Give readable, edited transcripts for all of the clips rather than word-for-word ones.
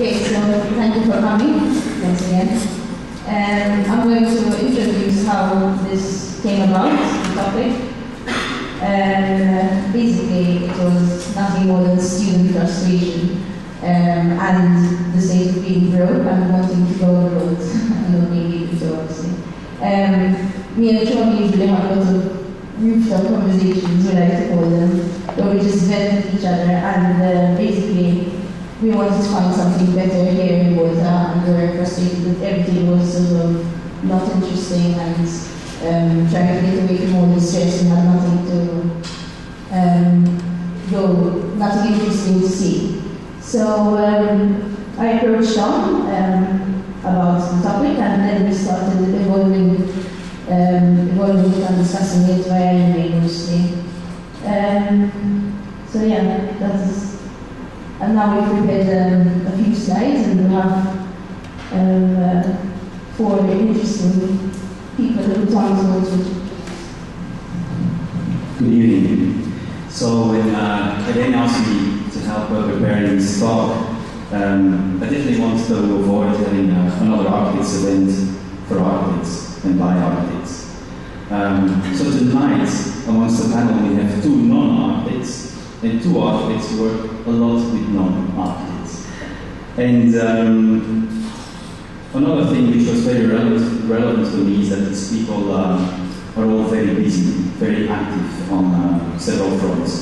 Okay, so thank you for coming once again. I'm going to introduce how this came about, the topic. Basically, it was nothing more than student frustration and the state of being broke and wanting to go abroad and not being able to, obviously. Me and Sean usually have a lot of rooftop conversations, we like to call them, where we just vent with each other and basically we wanted to find something better here in Malta, and we were frustrated that everything was sort of not interesting and trying to get away from all the stress and had nothing interesting to see. So I approached Sean about the topic, and then we started evolving and discussing it via email mostly. So yeah, that's. And now we've prepared a few slides, and we have 4 interesting people who will talk to us. Good evening. So when Elaine asked me to help her preparing this talk, I definitely wanted to avoid having another architects event for architects and by architects. So tonight, amongst the panel, we have 2 non-architects and 2 architects who work a lot with non-architects. And another thing which was very relevant to me is that these people are all very busy, very active on several fronts.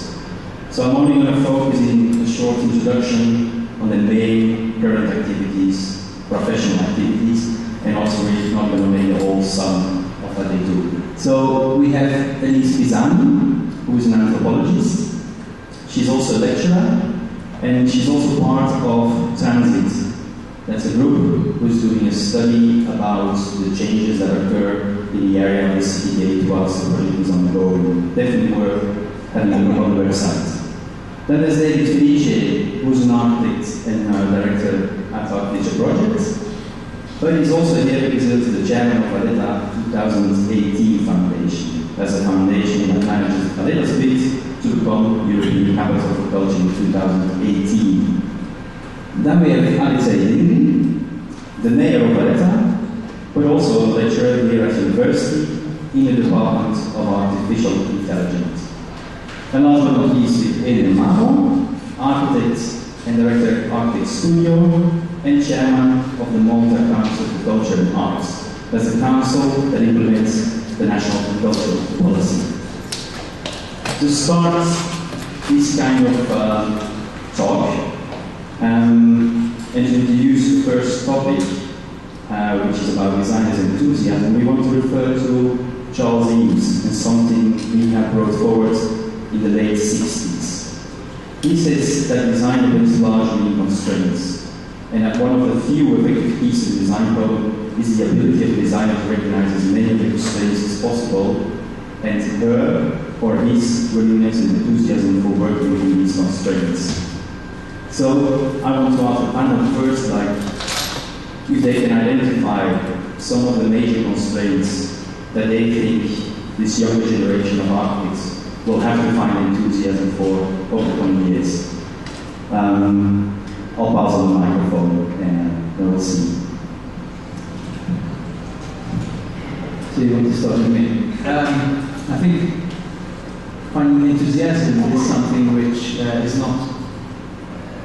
So I'm only going to focus in a short introduction on the main current activities, professional activities, and also we're not going to make the whole sum of what they do. So we have Elise Pisani, who is an anthropologist. She's also a lecturer, and she's also part of Transit. That's a group who's doing a study about the changes that occur in the area of the city gate whilst the project is ongoing. Definitely worth having a look on the website. Then there's David Felice, who's an architect and director at Architecture Project. But he's also here because he's the chairman of Valetta 2018 Foundation. That's a foundation that manages Valetta's bid to become European Capital for Culture in 2018. Then we have Alice Lindley, the mayor of Valletta, but also a lecturer here at university in the Department of Artificial Intelligence. And last but not least, with Eden Maho, architect and director of Architect Studio and chairman of the Malta Council for Culture and Arts. That's a council that implements the National Cultural Policy. To start this kind of talk, and to introduce the first topic, which is about designers' enthusiasm, we want to refer to Charles Eames and something we have brought forward in the late 60s. He says that design depends largely on constraints, and that one of the few effective pieces of design problem is the ability of the designer to recognize as many of the constraints as possible, and her or his willingness and enthusiasm for working within these constraints. So I want to ask the panel first, if they can identify some of the major constraints that they think this younger generation of architects will have to find enthusiasm for over the coming years. I'll pass on the microphone and then we'll see. So you want to start with me? I think finding enthusiasm is something which is not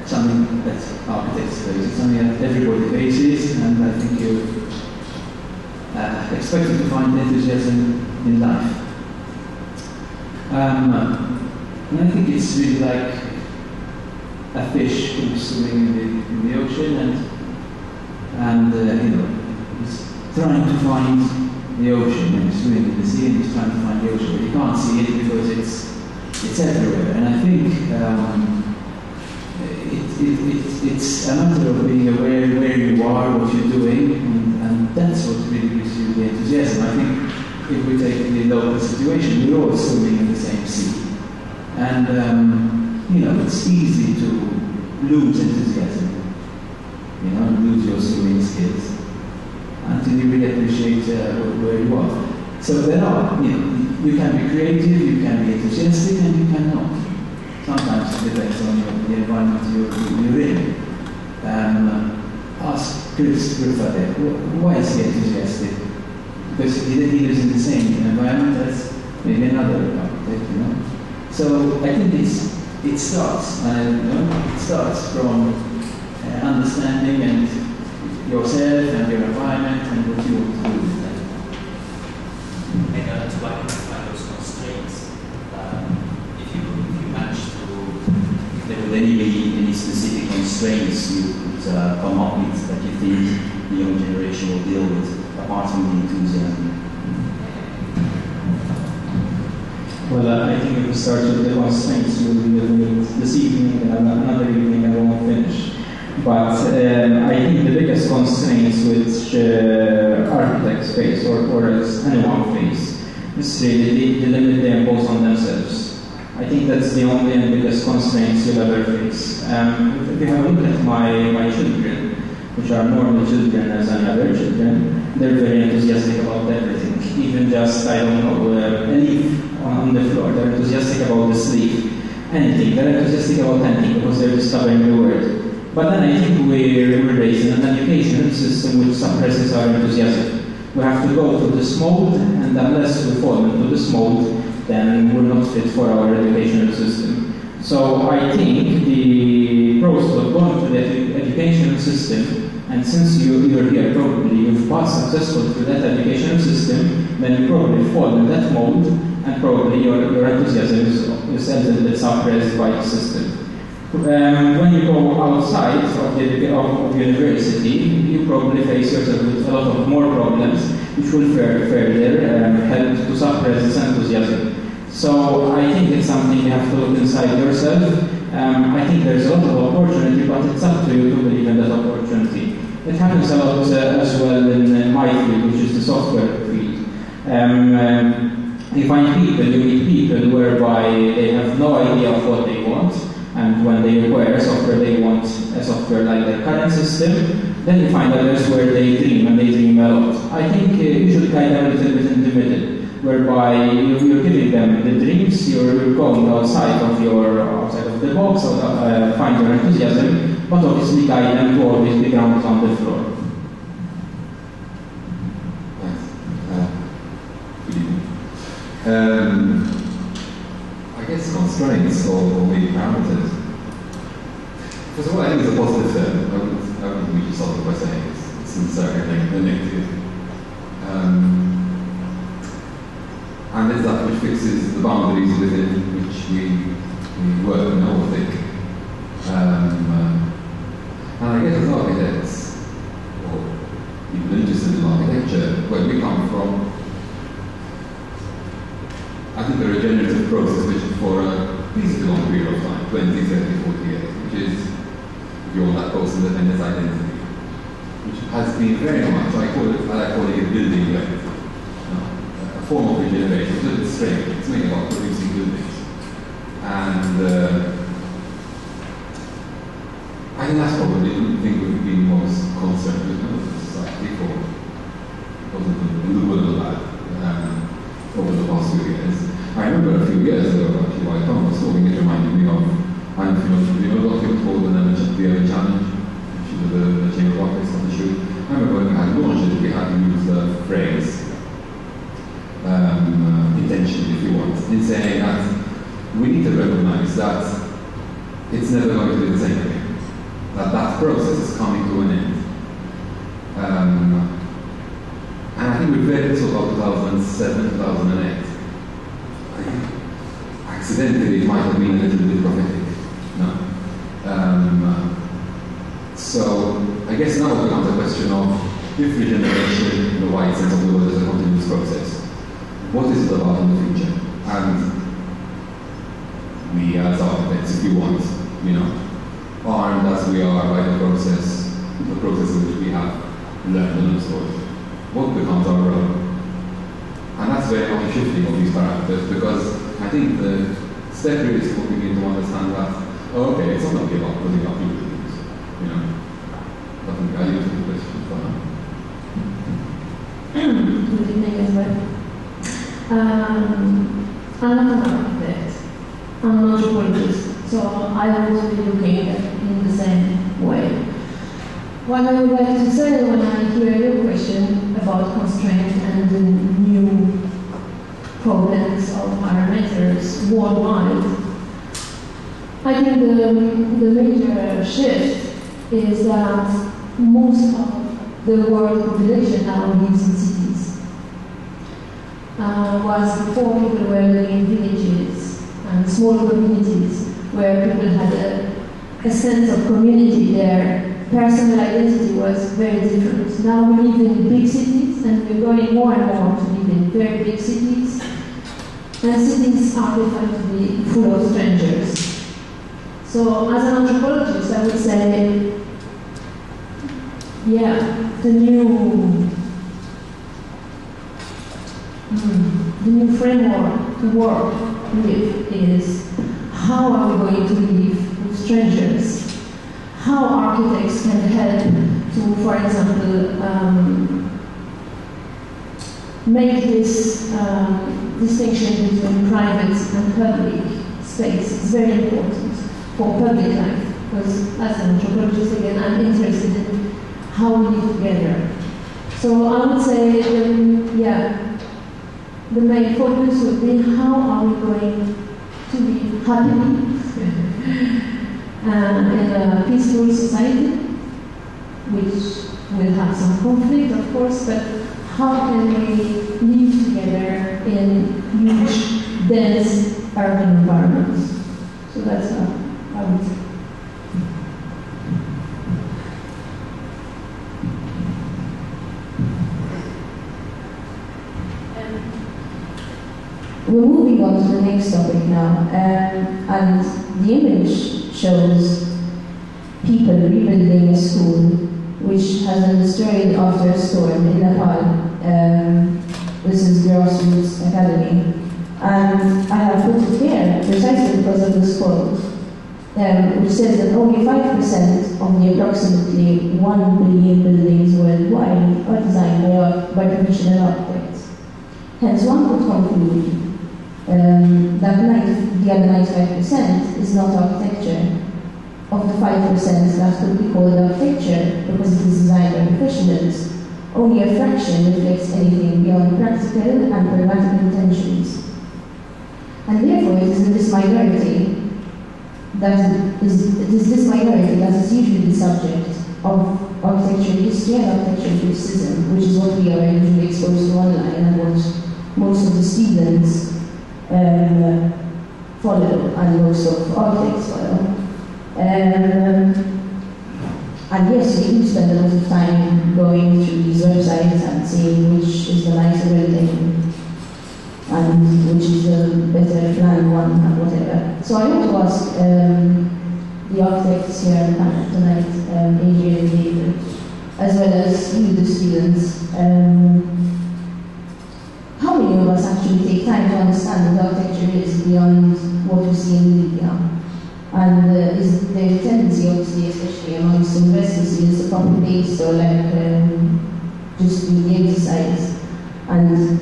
something that architects face. It's something that everybody faces, and I think you're expected to find enthusiasm in life. And I think it's really like a fish who's swimming in the ocean, and he's trying to find the ocean, and he's swimming in the sea, and he's trying to find the ocean, but you can't see it because it's everywhere. And I think it's a matter of being aware where you are, what you're doing, and that's what really gives you the enthusiasm. I think if we take the local situation, we're all swimming in the same sea. And, it's easy to lose enthusiasm, lose your swimming skills until you really appreciate where you are. So there are, you can be creative, you can be enthusiastic, and you cannot. Sometimes it depends on the environment you're in. Grillfather, why is he enthusiastic? Because he lives in the same environment as maybe another architect, you know. So I think it starts from understanding and yourself and your environment and what you want to do with that. And to identify those constraints, if you manage to, if there would any specific constraints you could come up with that you think the young generation will deal with, apart from the enthusiasm? Well, I think if we start with the constraints, we will need this evening and another evening and we won't finish. But I think the biggest constraints which architects face or as anyone face is really the limit they impose on themselves. I think that's the only and biggest constraints you'll ever face. If you have a look at my children, which are normal children as any other children, they're very enthusiastic about everything. Even just, I don't know, a leaf on the floor, they're enthusiastic about this leaf. Anything, they're enthusiastic about anything because they're discovering the world. But then I think we're raising an educational system which suppresses our enthusiasm. We have to go through this mold, and unless we fall into this mold, then we're not fit for our educational system. So I think the process of going to the educational system, and since you're here, probably you've passed successfully through that educational system, then you probably fall in that mold, and probably your enthusiasm is a little bit suppressed by the system. When you go outside of university, you probably face yourself with a lot of more problems, which will further help to suppress this enthusiasm. So I think it's something you have to look inside yourself. I think there's a lot of opportunity, but it's up to you to believe in that opportunity. It happens a lot as well in my field, which is the software field. You find people, you meet people whereby they have no idea of what they want, and when they require software, they want a software like their current system. Then you find others where they dream, and they dream a lot. I think you should guide them a little bit in the middle, whereby you're giving them the dreams, you're going outside of the box, or find your enthusiasm, but obviously guide them to always be grounded on the floor. I guess constraints or maybe parameters. First of all, I think it's a positive term. I wouldn't think we should solve it by saying it's necessarily a negative. And it's that which fixes the boundaries within which we work and all think. And I guess as architects, or people interested in architecture, where we come from, I think there are generative process which for a reasonably long period of time, 20, 30, 40 years, which is your that post-independence identity, which has been very much, I call it a building length, a form of regeneration. It's a little strange, it's mainly about producing buildings. And I think that's probably the thing we've been most concerned with in the society for the good or bad. Over the past few years. I remember a few years ago, actually, while Tom was talking, it reminded me of, I don't know if you know, what he was called the Urban Challenge, which is the Chamber of Architects on the shoot. I remember when we had launched it, we had to use the phrase, intentionally, if you want, in saying that we need to recognize that it's never going to be the same thing, that process is coming to an end. And I think we read this about 2007, 2008. I think accidentally it might have been a little bit prophetic. No? So I guess now it becomes a question of if regeneration, in the wide sense of the word, is a continuous process. What is it about in the future? And we as architects, if you want, armed as we are by the process in which we have learned and understood, what becomes our role? And that's very much shifting of these parameters, because I think the step really is for begin to understand that, oh, okay, it's not going to be about putting up new buildings, I think I leave the question for now. Good evening as well. I'm not an architect, I'm an anthropologist, so I will also be looking at it in the same way. what I would like to say when I hear your question about constraint and the new problems of parameters worldwide, I think the major shift is that most of the world population now lives in cities. Whereas before people were living in villages and small communities where people had a sense of community, their personal identity was very different. Now we live in big cities and we're going more and more to live in very big cities, and cities are defined to be full of strangers. So as an anthropologist I would say, yeah, the new framework to work with is how are we going to live with strangers? How architects can help to, for example, make this distinction between private and public space. It's very important for public life, because as an anthropologist, again, I'm interested in how we live together. So I would say, the main focus would be how are we going to be happily in a peaceful society, which will have some conflict, of course, but how can we live together in huge, dense urban environments? So that's how I would say. We're moving on to the next topic now, and the image shows people rebuilding a school which has been destroyed after a storm in Nepal. This is Grassroots Academy, and I have put it here precisely because of this quote, which says that only 5% of the approximately 1 billion buildings worldwide are designed by professional architects. Hence, one could conclude that the other 95% is not architecture. Of the 5% that could be called architecture because it is designed by professionals, only a fraction reflects anything beyond practical and pragmatic intentions. And therefore it is this minority that is usually the subject of architectural history and architectural criticism, which is what we are usually exposed to online and what most of the students follow and most of architects follow. And yes, we do spend a lot of time going through these websites and seeing which is the nicer building and which is the better planned one and whatever. So I want to ask the architects here on the panel tonight, Adrian and David, as well as you, the students, how many of us actually take time to understand what architecture is beyond what we see in media? And is there a tendency, obviously, especially amongst university students, to copy paste or just do the exercise? And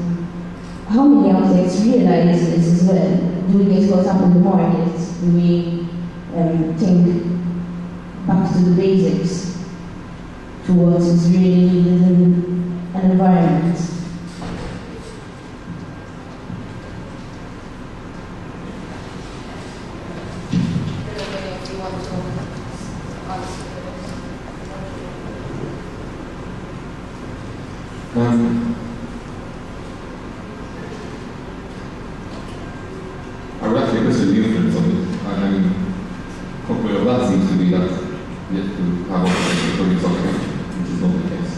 how many architects realize this as well? Do we get caught up in the market? Do we think back to the basics, to what is really needed in an environment? I would actually question the influence of it. I mean, conclusion of that seems to be that you have to have architecture produce architecture, which is not the case.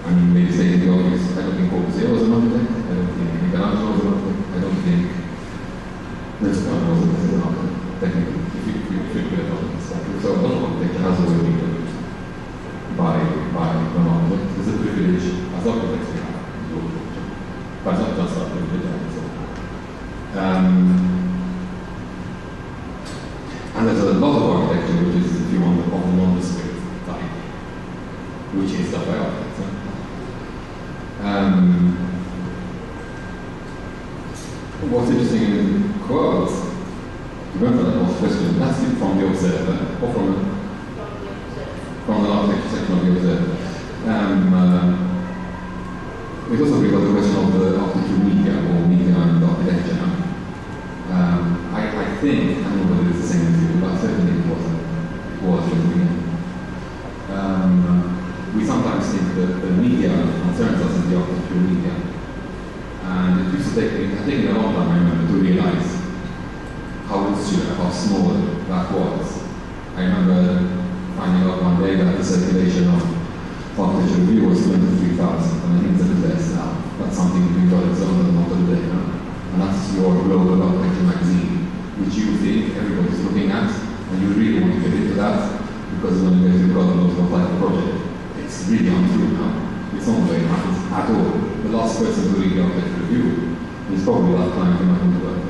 I mean, maybe stating the obvious, I don't think Corbusier was an architect, I don't think Michelangelo was an architect, I don't think Nestor was an architect, technically, if you put it on this stuff. So a lot of architecture has always been produced by non-architects. It's a privilege as architects we have in your culture. But it's not just our privilege, I would say. And there's a lot of architecture which is, if you want, of the nondescript type, which is done by architects. What's interesting in quotes, remember that was question, that's from the observer, or from the media concerns us in the architectural media. And it used to take me a long time, I remember, to realize how insular, how small that was. I remember finding out one day that the circulation of architecture review was 23,000, and I think it's a bit less now. That's something you can got its own and not today, you know? And that's your global architecture magazine, which you think everybody's looking at, and you really want to get into that, because when you get to God knows what type of project, it's really untrue now. It's not the way it happens at all. The last person to read the architecture review is probably that client in my own work.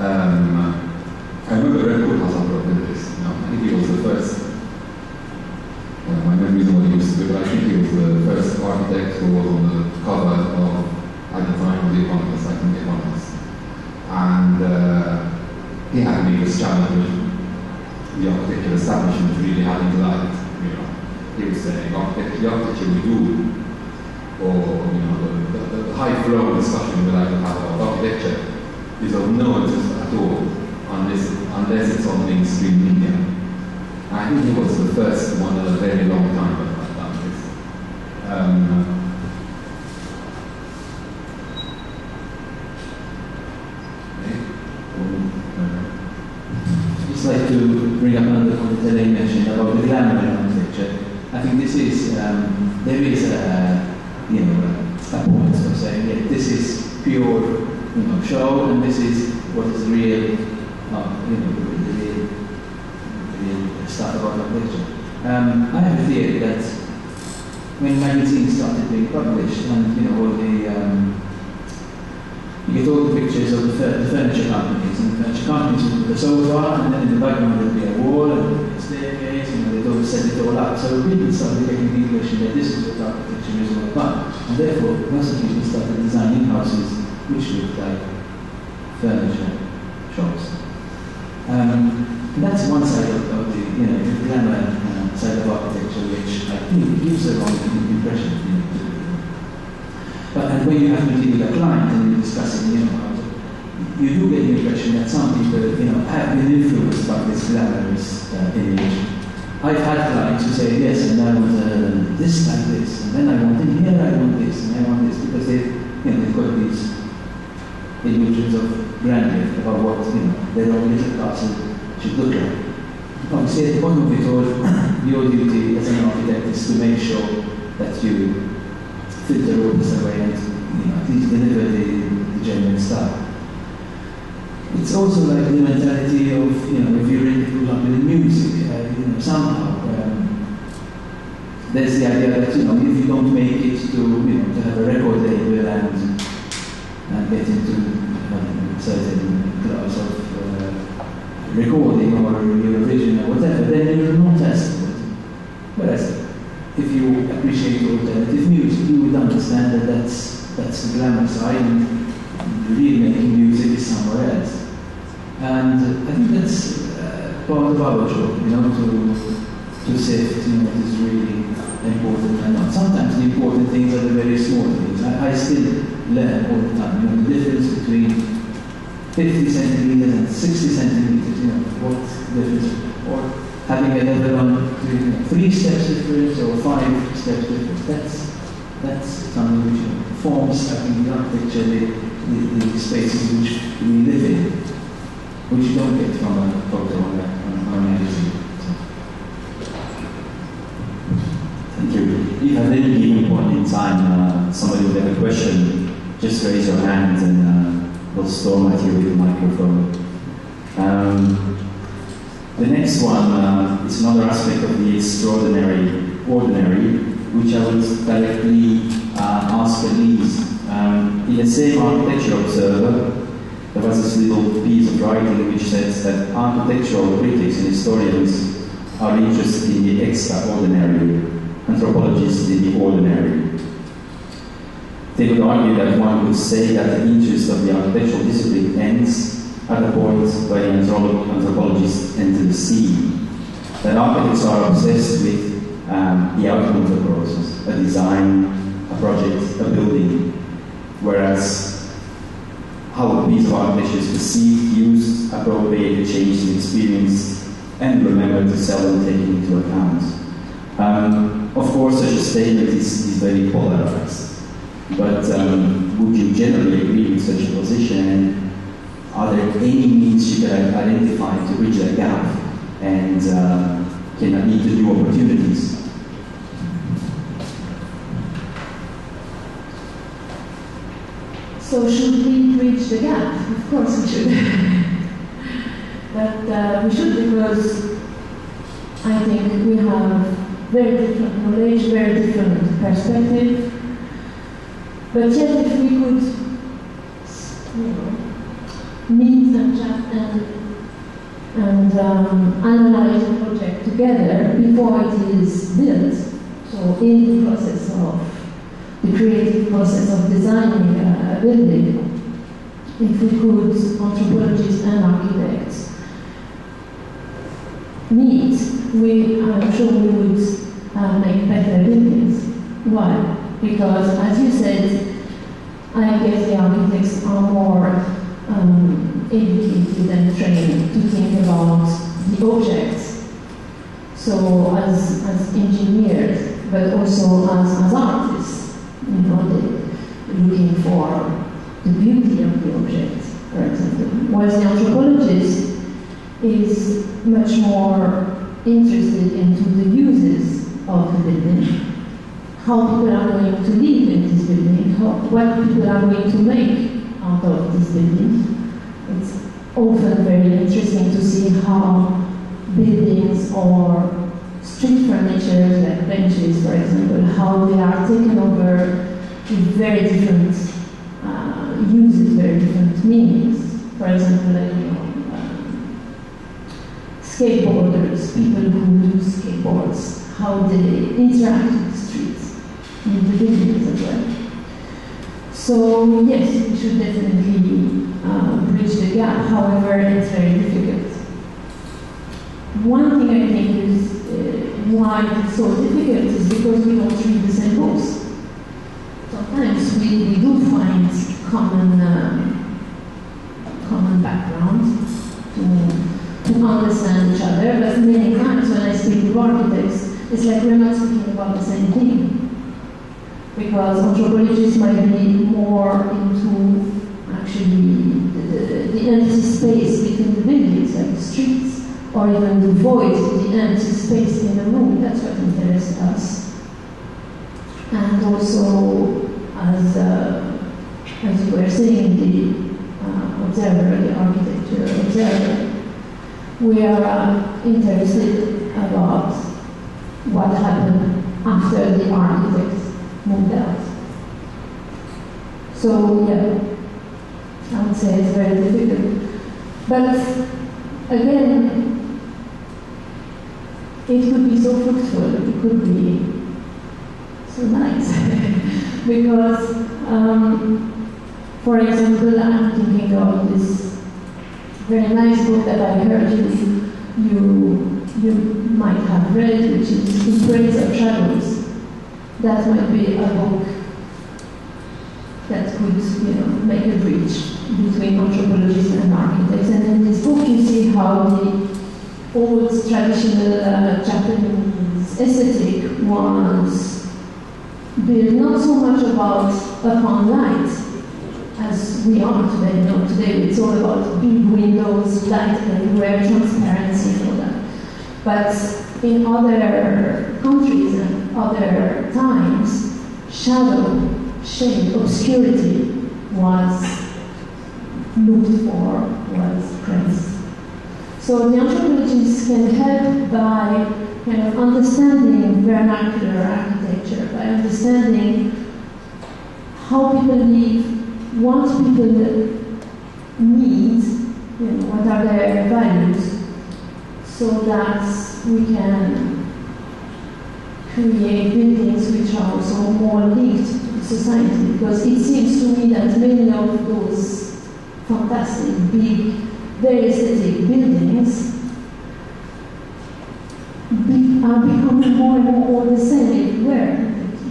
I remember Red Woodhouse did this. You know? I think he was the first. My memory isn't what he used to be, but I think he was the first architect who was on the cover of, at the time, of The Economist, I think The Economist. And he had made this challenge with the architecture establishment really having light. You know, he was saying the architecture we do, or you know, the high flow discussion we like to have about architecture is of no interest at all unless it's on mainstream media. I think he was the first one in a very long time that I've done this. Just like to bring up another point that I mentioned about the glamour in architecture. I think this is there is a point of saying yeah, this is pure show and this is what is real the real stuff about architecture. I have a theory that when magazines started being published and all the you get all the pictures of the furniture companies, and the furniture companies would put the sofa, and then in the background there'd be a wall and a staircase, they'd always set it all up. So people started getting the impression that this is what architecture is all about. And therefore, most of people started designing houses which looked like furniture shops. And that's one side of the glamour side of architecture, which I think gives a wrong impression. But when you have to deal with a client and you're discussing, you do get the impression that some people, have been influenced by this glamorous image. I've had clients who say, yes, and I want this like this, and then I want in here, I want this, and I want this, because they've got these illusions of grandeur about what, their own little castle should look like. Obviously, at the bottom of it all, your duty as an architect is to make sure that you filter all this away and at least deliver the genuine stuff. It's also like the mentality of if you're in music, somehow there's the idea that if you don't make it to have a record label and get into certain class of recording or Eurovision or whatever, then you're not as good. Whereas if you appreciate alternative music, you would understand that that's the glamour side, and really making music is somewhere else. And I think that's part of our job, to sift what is really important and not. Sometimes the important things are the very small things. I still learn all the time, the difference between 50 centimeters and 60 centimeters, what difference, or having a level on 3 steps difference or 5 steps difference. That's something which forms, I think, the architecture, the spaces which we live in, which you don't get from a photo on a magazine. Thank you. If at any given point in time somebody would have a question, just raise your hand and we'll storm at you with the microphone. The next one is another aspect of the extraordinary, ordinary, which I would directly ask Elise. In the same Architecture Observer, there was this little piece of writing which says that architectural critics and historians are interested in the extraordinary, anthropologists in the ordinary. They would argue that one would say that the interest of the architectural discipline ends at the point where the anthropologists enter the scene. That architects are obsessed with the outcome of the process, a design, a project, a building, whereas how a piece of architecture is perceived, used, appropriated, changed, experienced, and remembered to seldom taken into account. Of course, such a statement is very polarized. But would you generally agree with such a position? And are there any means you can identify to bridge that gap and can that lead to new opportunities? So should we bridge the gap? Of course we should. But we should, because I think we have very different knowledge, very different perspective. But yet if we could, meet and chat and analyze the project together before it is built, so in the process of the creative process of designing a building, if we could, anthropologists and architects, meet, I'm sure we would make better buildings. Why? Because, as you said, I guess the architects are more educated and trained to think about the objects. So as engineers, but also as artists, they're looking for the beauty of the object, for example. Whereas the anthropologist is much more interested into the uses of the building, how people are going to live in this building, what people are going to make out of this building. It's often very interesting to see how buildings or street furniture, like benches, for example, how they are taken over with very different uses, very different meanings. For example, skateboarders, people who use skateboards, how they interact with the streets, with the buildings as well. So yes, we should definitely bridge the gap. However, it's very difficult. One thing I think is why it's so difficult is because we don't read the same books. Sometimes we do find common background to understand each other, but many times when I speak with architects, it's like we're not speaking about the same thing. Because anthropologists might be more into actually the empty space between the buildings, like the streets, or even the void, the empty space in the room. That's what interests us. And also, as you were saying, the observer, the architecture observer, we are interested about what happened after the architects moved out. So yeah, I would say it's very difficult. But again, it could be so fruitful, it could be so nice. Because, for example, I'm thinking of this very nice book that I heard you might have read, which is In Praise of Shadows. That might be a book that could, make a bridge between anthropologists and architects. And in this book, you see how the old traditional Japanese aesthetic was built not so much upon light as we are today. Today it's all about big windows, light everywhere, transparency, and all that. But in other countries and other times, shadow, shade, obscurity was looked for, was praised. So the anthropologists can help by kind of understanding vernacular architecture, by understanding how people live, what people need, what are their values, so that we can create buildings which are also more linked to society. Because it seems to me that many of those fantastic, big, very aesthetic buildings are becoming more and more all the same everywhere.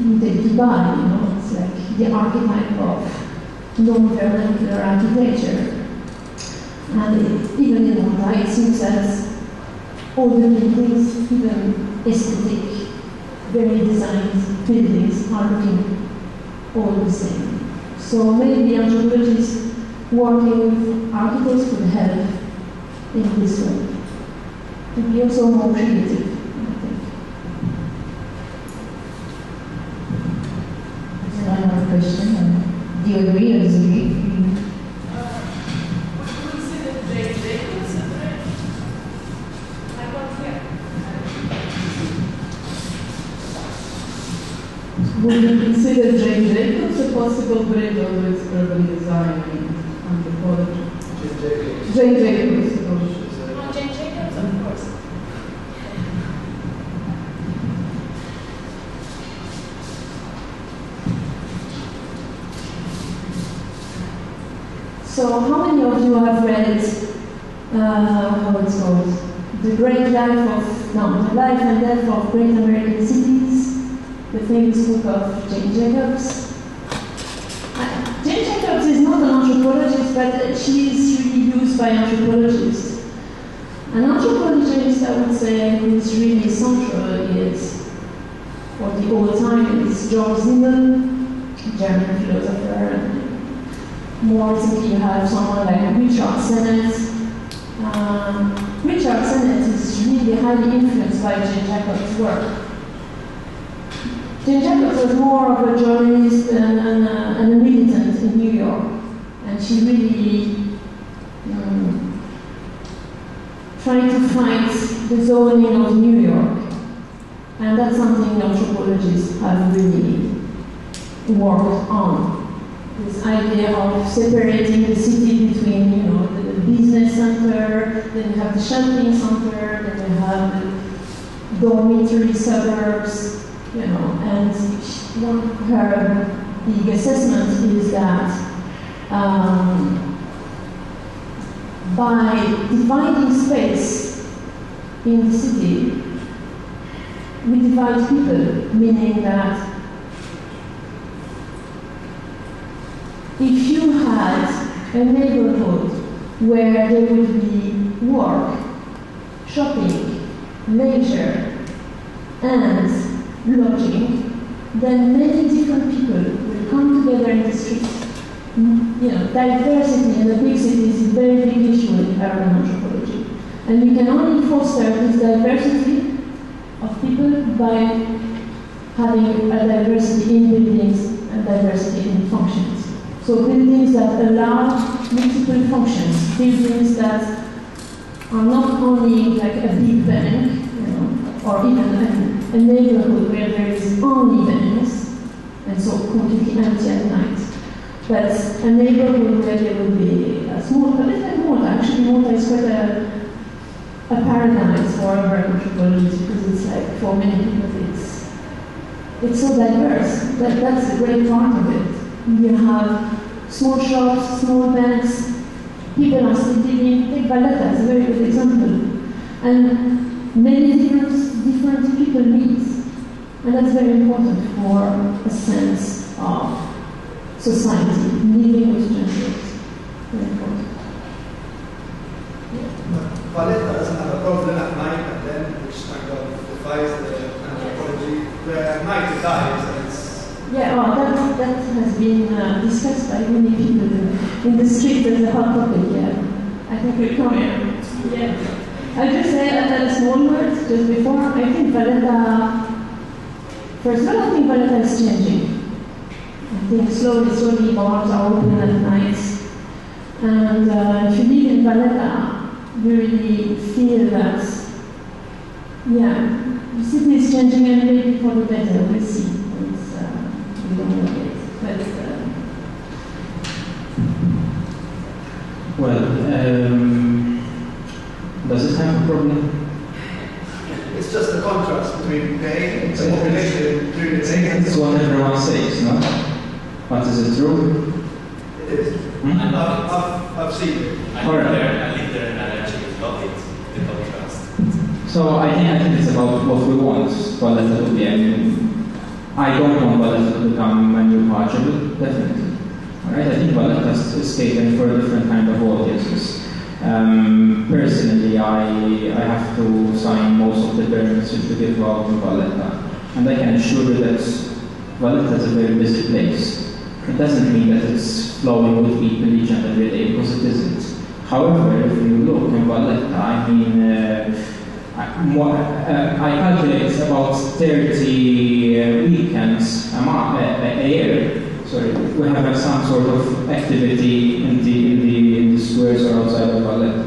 In Dubai, it's like the archetype of non-vernacular architecture. And even in Mumbai, it seems that all the buildings, even aesthetic very designed buildings are looking all the same. So maybe anthropologists working with architects could help in this way, to be also more creative, I think. Is there another question? Do you agree or disagree? Would you consider Jane Jacobs a possible bridge over its urban design and anthropology? Jane Jacobs. Oh, Jane Jacobs, of course. So, how many of you have read, how it's called? The Life and Death of Great American Cities? The famous book of Jane Jacobs. Jane Jacobs is not an anthropologist, but she is really used by anthropologists. An anthropologist, I would say, who is really central is, for the old time, is George Simmel, German philosopher. More recently, you have someone like Richard Sennett. Richard Sennett is really highly influenced by Jane Jacobs' work. Jane Jacobs was more of a journalist and a militant in New York, and she really tried to fight the zoning of New York, and that's something anthropologists have really worked on. This idea of separating the city between, the business center, then you have the shopping center, then you have the dormitory suburbs. And her big assessment is that by dividing space in the city, we divide people, meaning that if you had a neighborhood where there would be work, shopping, leisure, and lodging, then many different people will come together in the street. Diversity in the big cities is a very big issue in urban anthropology. And you can only foster this diversity of people by having a diversity in buildings and diversity in functions. So buildings that allow multiple functions, buildings that are not only like a big bank, or even a neighborhood where there is only banks, and so completely empty at night. But a neighborhood where there will be a small, but it's like Malta. Actually, Malta is quite a paradise for urban anthropology because it's like, for many people, it's so diverse. That's the great part of it. You have small shops, small banks, people are still living. Take Valletta, it's a very good example. And many different people meet, and that's very important for a sense of society, living with strangers. Very important. Valletta doesn't have a problem at night, and then which kind of defies the anthropology, where at night it dies, and it's... Yeah, that has been discussed by many people in the street as a hot topic, yeah. I think we'll come here. Yeah. I'll just say a small word just before. I think Valletta, first of all, I think Valletta is changing. I think slowly bars are open at night. And if you live in Valletta, you really feel that, the city is changing and maybe for the better. We'll see. We don't know yet. Does it have a problem? It's just a contrast between paying and population during the same. It's what everyone says, no? But is it true? It is. I've seen it. I live there and I actually love it, the contrast. So I think it's about what we want Valletta to be. I don't want Valletta to become a new Portugal, definitely. Alright, I think Valletta is catering for a different kind of audiences. Personally, I have to sign most of the permits which we give out in Valletta. And I can assure you that Valletta is a very busy place. It doesn't mean that it's flowing with people each and every day, because it isn't. However, if you look in Valletta, I mean, I calculate about 30 weekends a year. Sorry, we have some sort of activity in the squares or outside of Valletta.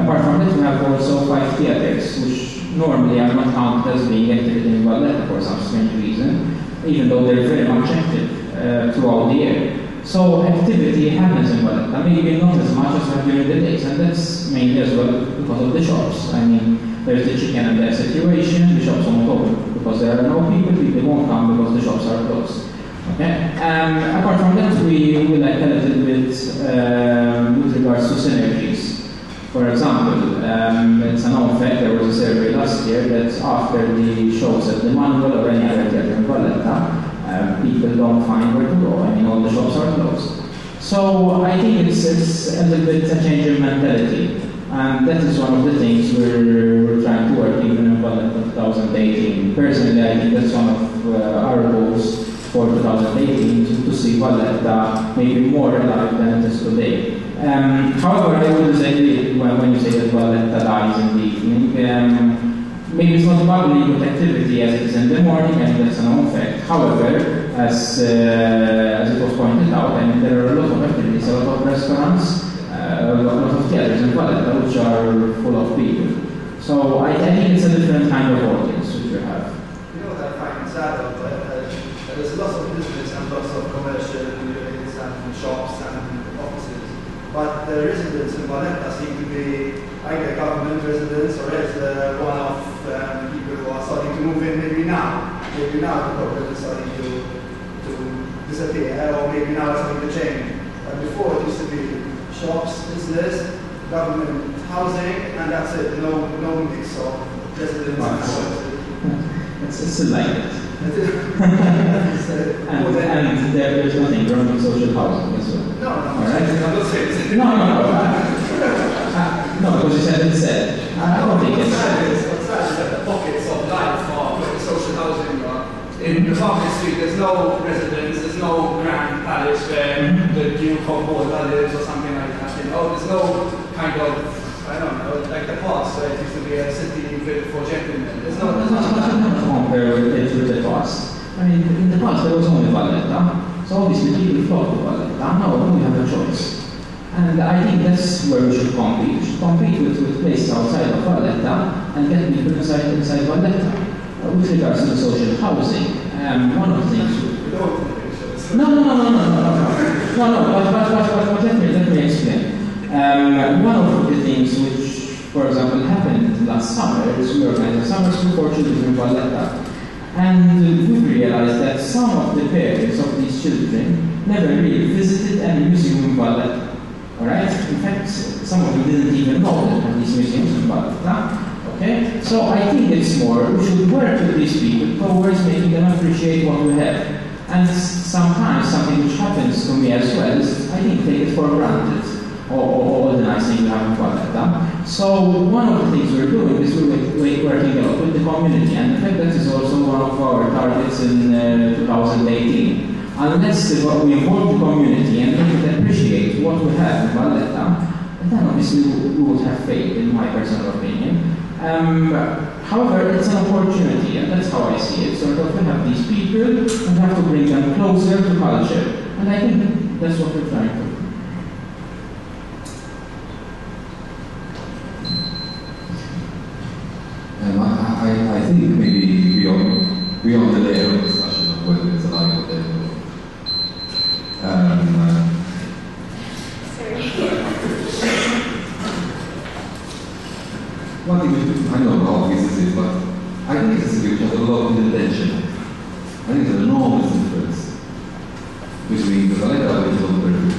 Apart from that, we have also 5 theatres, which normally are not counted as being active in Valletta for some strange reason, even though they're very much active throughout the year. So activity happens in Valletta, maybe not as much as during the days, and that's mainly as well because of the shops. I mean, there's the chicken and egg situation, the shops won't open because there are no people won't come because the shops are closed. Okay? Apart from that, we like a little bit with regards to synergies. For example, it's a known fact, there was a survey last year that after the shows at the Manuel or any other theatre in Valletta, people don't find where to go. I mean, all the shops are closed. So I think it's a little bit a change in mentality. And that is one of the things we're trying to work even in Valletta 2018. Personally, I think that's one of our goals for 2018, to see Valletta maybe more alive than it is today. However, I will say when you say that Valletta dies in the evening, maybe it's not bubbly with activity as it is in the morning, and that's a known fact. However, as it was pointed out, I mean, there are a lot of activities, a lot of restaurants, a lot of theatres in Valletta which are full of people. So I think it's a different kind of audience which you have. You know what I find sad about that? There's lots of business and lots of commercial units and shops and offices, but the residents in Valletta seem to be either government residents or else one-off people who are starting to move in maybe now. Maybe now the problem is starting to disappear, or maybe now it's starting to change. But before it used to be shops, business, government housing, and that's it. No mix of residents and foreigners. It's still like that. and there's nothing wrong with social housing as well. No, right? I'm not saying. No, because you said it's sad. I don't think it's sad. What's sad is that the pockets of life for social housing are in the Market Street. There's no residence, there's no grand palace where the Duke of Borda lives or something like that. You know, there's no kind of, I don't know, like the past where it used to be a city for gentlemen. There's no compare it with the past. I mean, in the past there was only Valletta, so obviously people flock to Valletta. Now we have a choice. And I think that's where we should compete. We should compete with places outside of Valletta and get people inside Valletta. With regards to the social housing, one of the things... But let me explain. One of the things which, for example, happened last summer is we organized a summer school for children in Valletta. And we realized that some of the parents of these children never really visited any museum in Valletta. Alright? In fact, some of them didn't even know that there were these museums in Valletta. Okay? So I think it's more, we should work with these people towards making them appreciate what we have. And sometimes something which happens to me as well is, I think, take it for granted. All the nice things we have in Valletta. So one of the things we're doing is we're working a lot with the community, and in fact that is also one of our targets in 2018. Unless we involve the community and make it appreciate what we have in Valletta, then obviously we would have failed, in my personal opinion. However, it's an opportunity, and that's how I see it. Sort of, we have these people, and we have to bring them closer to culture. And I think that's what we're trying to do. I think maybe beyond the layer of discussion of whether it's alive or dead. One thing which I don't know how obvious this is, but I think it's a city which has a lot of intention. I think there's an enormous difference between the Valletta which is on the route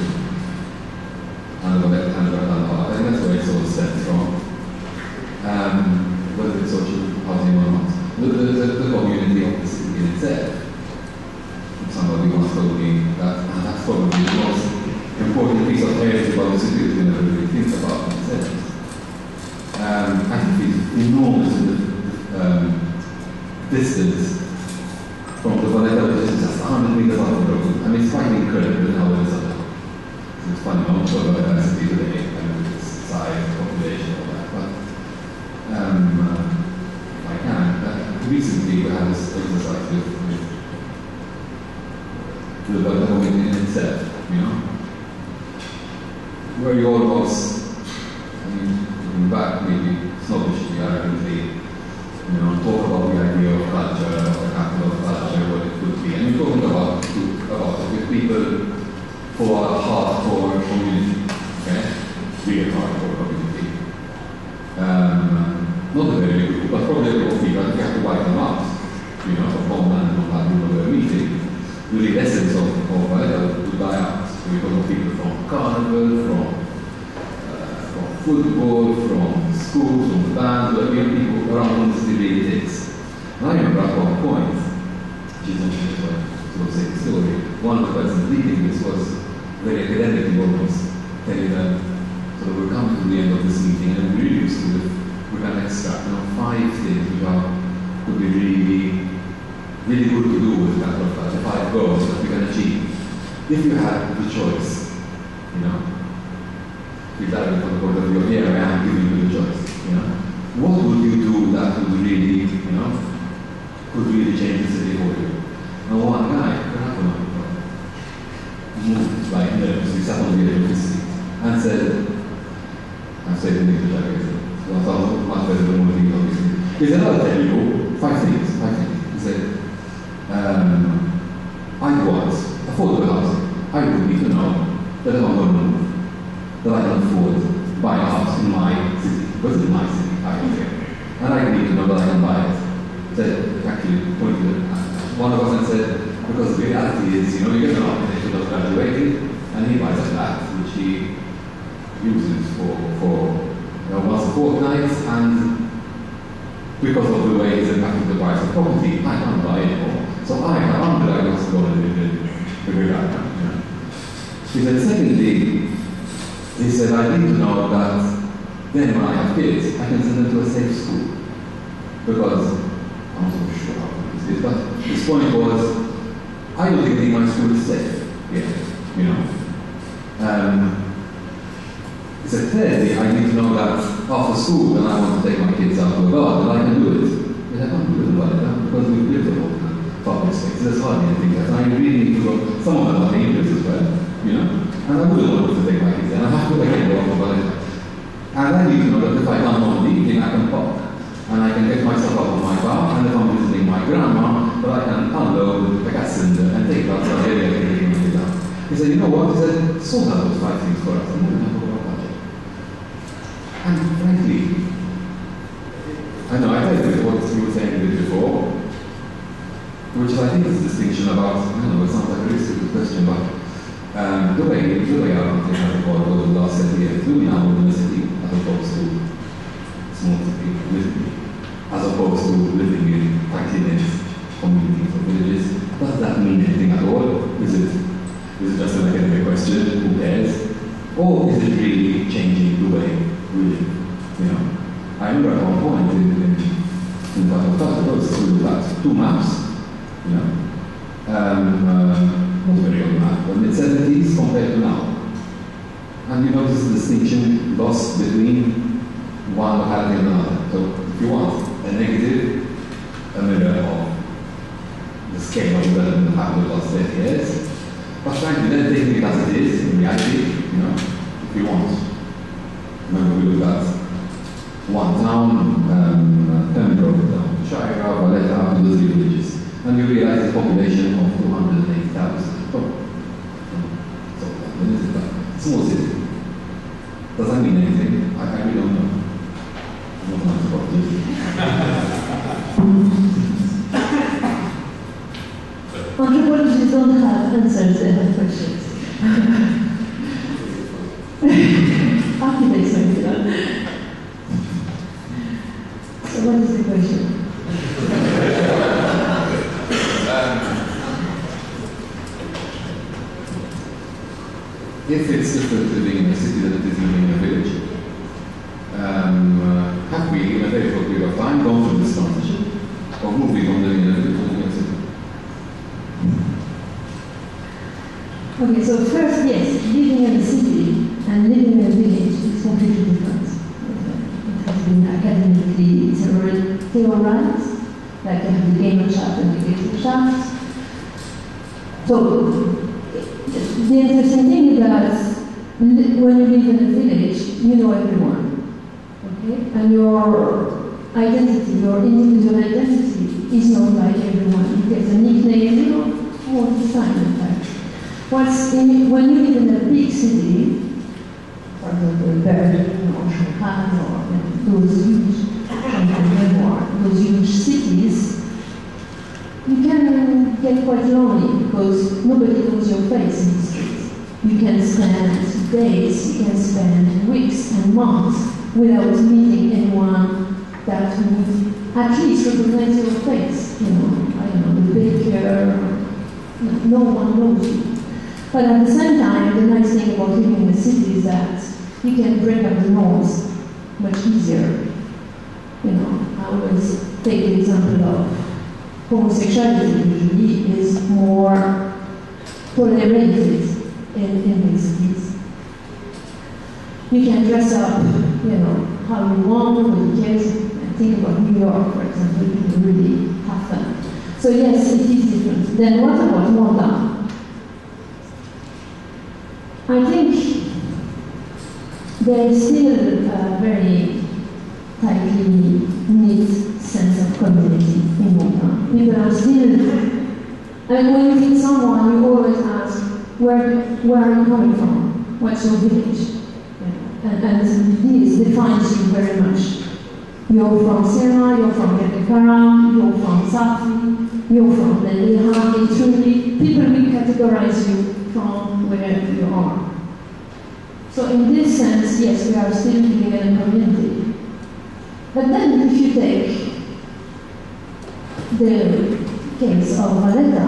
and the Valletta and the Valletta. I think that's where it sort of stems from. Whether it's social housing or not. The community of the city in itself. Somebody once told me that, and that's probably the most important piece of heritage about the city that we never really think about themselves. I think it's enormous distance from the Valletta, which is just 100 meters off the road. I mean, it's quite incredible how it is up there. It's funny, I don't talk about density today, and its size, population, all that, but if I can, recently we had this exercise with the Valletta home in itself, you know, where you almost, I mean, looking back, maybe snobbishly, arrogantly, you know, talk about the idea of culture, or the capital of culture, what it could be. And we're talking about it with people who are hardcore community, okay? Real hardcore community. Not a very good group, but probably a group of people, you have to wipe them out, you know, from homeland and not having a meeting. Really, the essence of Valletta would die out. So we talk of people from carnival, from football, from schools, from the band, where we have people around this really it is. And I remember at one point, which is interesting to sort of say the story, one of the persons leading this was very academically almost telling them, so we're coming to the end of this meeting and we really used to we're going to extract 5 things which could be really good to do with capital culture, 5 goals that we can achieve. If you had the choice, you know, if that from the point of view, here I am giving you the choice, you know. What would you do that would really, you know, could really change the city for you? And one guy, moved like nerves, he sat on the edge of his seat and said, I'm saying in English, I guess, so I thought much better than what he told me. He said, I'll tell you 5 things. He said, I want affordable housing. I would need to know that if I'm going to move, that I can afford buy a house in my city, because it's my city, I don't care. And I need to know that I can buy it. Said, actually, pointed at one of us and said, because the reality is, you know, you get an architect who does graduating, and he buys a flat, which he uses for once a fortnight, and because of the way it's impacting the price of property, I can't buy it more. So I'm glad I was going to live in the great outcome. You know. He said, secondly, he said, I need to know that then when I have kids, I can send them to a safe school. Because I'm not so sure how this is, but his point was, I don't think my school is safe yet, you know. He said, thirdly, I need to know that after school, when I want to take my kids out to a garden, I can do it. He said, I can't do it about it, because we've lived in all the public spaces. There's hardly anything else. I really need to go, some of them are dangerous as well, you know. And I wouldn't want to take my kids there. I have to again go off about it. And I need to know that if I come home evening, I can park. And I can get myself out of my car, and if I'm visiting my grandma, but I can unload the gas cylinder and take it outside the area and take my kids out. He said, you know what? He said, sort out those 5 things for us. And then we can talk about budget. And frankly, I know I agree with what you were saying a bit before, which I think is a distinction about, I don't know, it sounds like a really stupid question, but the way our country has evolved over the last 30 years, we now live in a city as opposed to small city, as opposed to living in tight-knit communities or villages. Does that mean anything at all? Is it just an academic question? Who cares? Or is it really changing the way we live? You know, I remember at one point in the was through 2 maps. You know, not very old map, but mid-70s compared to now. And you notice the distinction lost between one locality and another. So if you want a negative, a mirror of the scale of development that happened in the last 30 years. But frankly, then taking it as it is, in reality, you know, if you want. Remember we looked at one town, Pembroke town, Shire, Valletta, and those villages. And you realize the population of 280,000. Small city. Does that mean anything? I really don't know. I'm not an anthropologist. Anthropologists don't have answers, they have questions. Architects might do that. So what is the question? If it's different living in a city than it is living in a village, have we, in a very short period of time, gone through this transition? of moving from living in a village to living in a city? Okay, so first, yes, living in a city and living in a village is completely different. It has been academically theorized, like you have the gamer shaft and the gator shaft. So, the interesting thing is that when you live in a village, you know everyone, okay? And your identity, your individual identity is known by everyone. You get a nickname, you know, all the time, in fact. When you live in a big city, for example, Berlin or Shanghai or those huge cities, you can get quite lonely because nobody knows your face in the street. You can spend days, you can spend weeks and months without meeting anyone that would at least recognize your face. You know, I don't know, the baker, no one knows you. But at the same time, the nice thing about living in a city is that you can break up the norms much easier. You know, I always take the example of homosexuality usually is more tolerated in these cities. You can dress up, you know, how you want, nobody cares. Think about New York, for example, you can really have fun. So yes, it is different. Then what about Malta? I think there is still a very tightly knit sense of community in Malta. People are still, and when you meet someone, you always ask, where are you coming from? What's your village? And this defines you very much. You're from Syria, you're from Yekakaram, you're from Safi, you're from Leleha, Ituri. People will categorize you from wherever you are. So in this sense, yes, we are still living in a community. But then if you take the case of Valletta,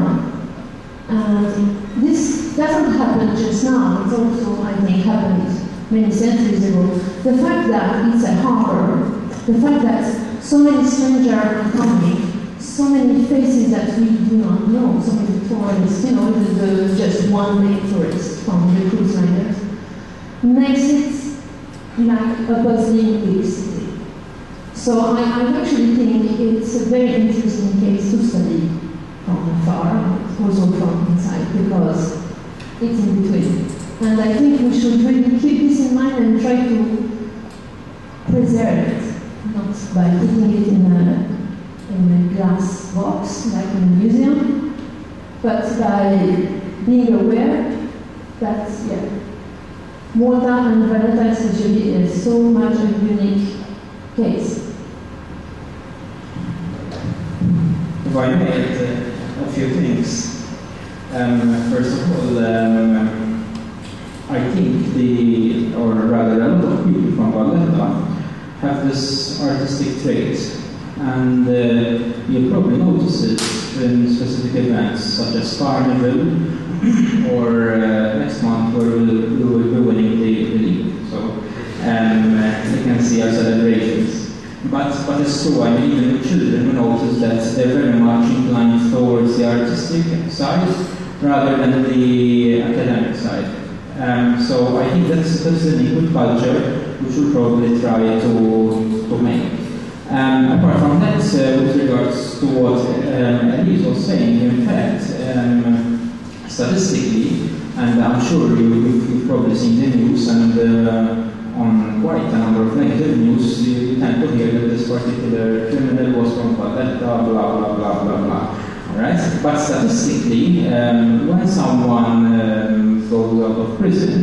and this doesn't happen just now, it's also, I think, happened many centuries ago. The fact that it's a harbor, the fact that so many strangers are coming, so many faces that we do not know, so many tourists, you know, just one day tourist from the cruise liners, makes it like a bustling big city. So I actually think it's a very interesting case to study from afar, also from inside, because it's in between. And I think we should really keep this in mind and try to preserve it, not by putting it in a glass box, like in a museum, but by being aware that, yeah, Malta and Valletta especially is so much a unique case. If I may add a few things. First of all, I think or rather a lot of people from Valletta have this artistic trait, and you'll probably notice it in specific events such as Carnival or next month where we will be winning the league. So you can see our celebrations. But it's true, I mean, even the children notice that they're very much inclined towards the artistic side rather than the academic side. So I think that's a good culture which we'll probably try to make. Apart from that, with regards to what Elise was saying, in fact, statistically, and I'm sure you've probably seen the news, and on quite a number of negative news, you tend to hear that this particular criminal was from Valletta, blah, blah, blah, blah, blah. Alright? But statistically, when someone goes out of prison,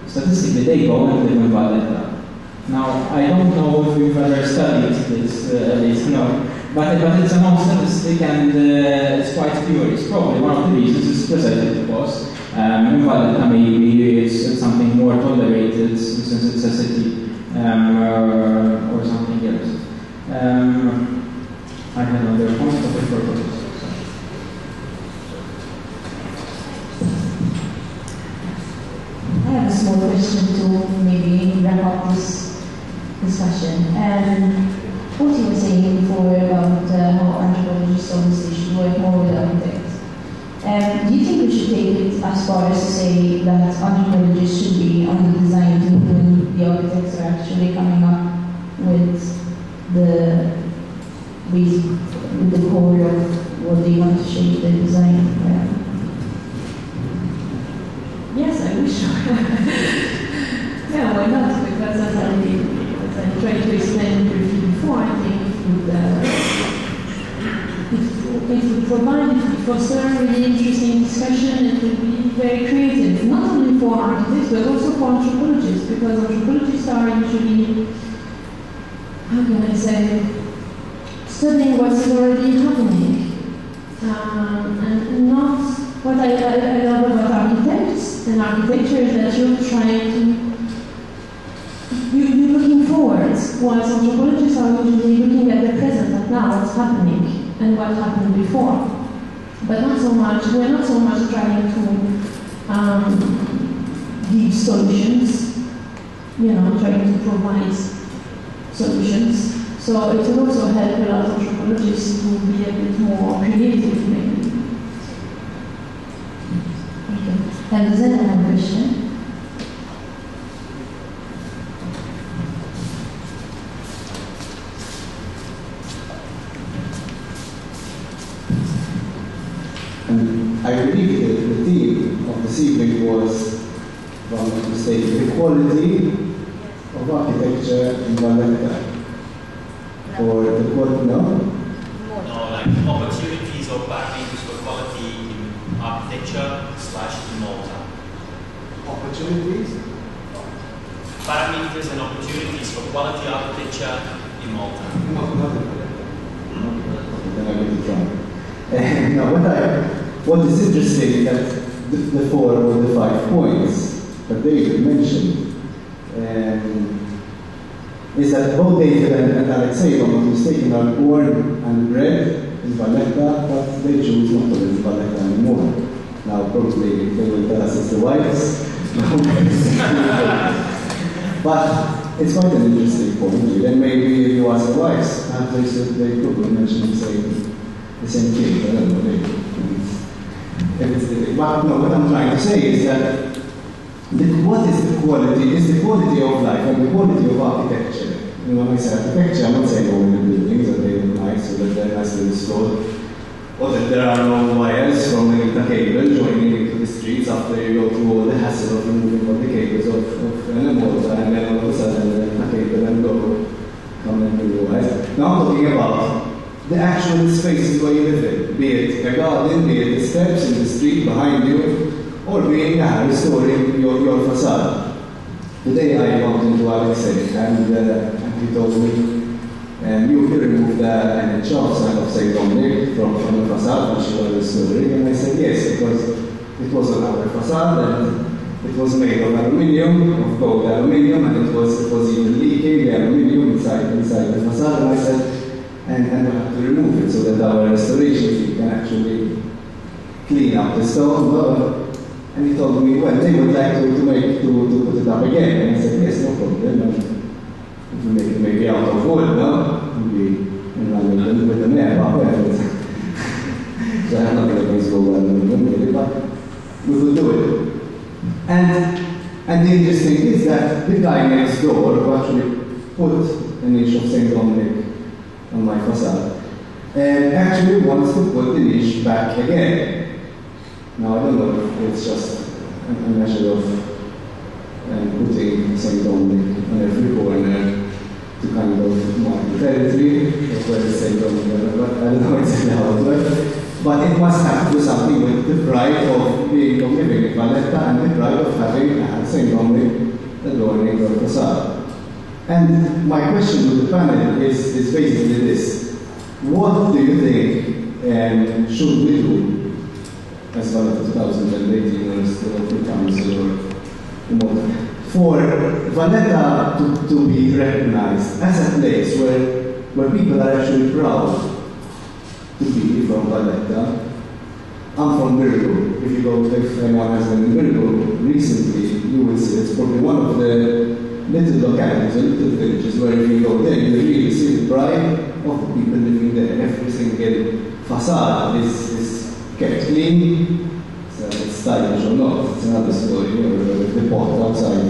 statistically they go and live in Valletta. Now, I don't know if you've ever studied this, at least, no. But it's a non-statistic and it's quite curious. Probably one of the reasons is precisely because in Valletta maybe it's something more tolerated since it's a city or something else. I had another point of purpose. I have a small question to maybe wrap up this discussion. What you were saying before about how anthropology say that anthropologists should be on the design team when the architects are actually coming up with the core of what they want to shape the design. Yes, I wish so. Yeah, why not? Because as I tried to explain briefly before, I think it would provide, it would foster a really interesting discussion. It would be very creative, not only for architects but also for anthropologists, because anthropologists are usually, how can I say, studying what's already happening, and not what I love about architects and architecture is that you're trying to, you're looking forward, whilst anthropologists are usually looking at the present, at now, what's happening, and what happened before. But not so much, we're not so much trying to give solutions, trying to provide solutions. So it will also help a lot of anthropologists to be a bit more creative, maybe. And does anyone have a question? I believe the theme of this evening was, if I'm not mistaken, the quality of architecture in Valletta. Or the quality, no? No, like opportunities or barriers for quality in architecture / in Malta. Opportunities? Parameters and opportunities for quality architecture in Malta. No, not in Valletta. Okay, then I get it wrong. Now, what is interesting is that the 4 or the 5 points that David mentioned is that both David and Alexei, if I'm not mistaken, are born and bred in Valletta, but they choose not to live in Valletta anymore. Now, probably they will tell us it's the wives. But it's quite an interesting point. Then maybe if you ask the wives, perhaps they probably mention the same thing. I don't know, maybe. But no, what I'm trying to say is that what is the quality? Is the quality of life and the quality of architecture. When I say architecture, I'm not saying all the buildings that they look nice or that they're nicely installed, or that there are no wires from the cable joining into the streets after you go through all the hassle of removing all the cables of an Malta, and then all of a sudden the cable and go come and do the wires. Now I'm talking about the actual spaces where you live in, be it a garden, be it the steps in the street behind you, or being restoring your facade. Today I bumped into Alexei and he told me, you removed the NHR sign of St. Dominic from the facade when she was restoring, and I said yes, because it was on our facade and it was made of aluminium, of gold aluminium, and it was even leaking the aluminium inside the facade, and I said, and we have to remove it so that our restoration team can actually clean up the stone. And he told me, well, they would like to put it up again. And I said, yes, no problem. And if we make it maybe out of wood, no? Maybe with an air up there. So I'm not going to go well really, but we will do it. And the interesting thing is that the guy next door who actually put an niche of St. Dominic on my facade actually wants to put the niche back again. Now, I don't know if it's just a measure of putting St. Dominic on every corner to kind of mark the territory of where the St. Dominic, but I don't know exactly how it works. But it must have to do something with the pride of living in Valletta and the pride of having St. Dominic adorning your facade. And my question to the panel is basically this. What do you think should we do as well as 2018 or the local council or more, for Valletta to be recognized as a place where people are actually proud to be from Valletta. I'm from Virgo. If you go, if anyone has been in Virgo recently, you will see it's probably one of the little localities or little villages where if you go there, you really see the pride of the people living there. Every single facade is kept clean, so it's stylish or not. It's another story. You know, the pot outside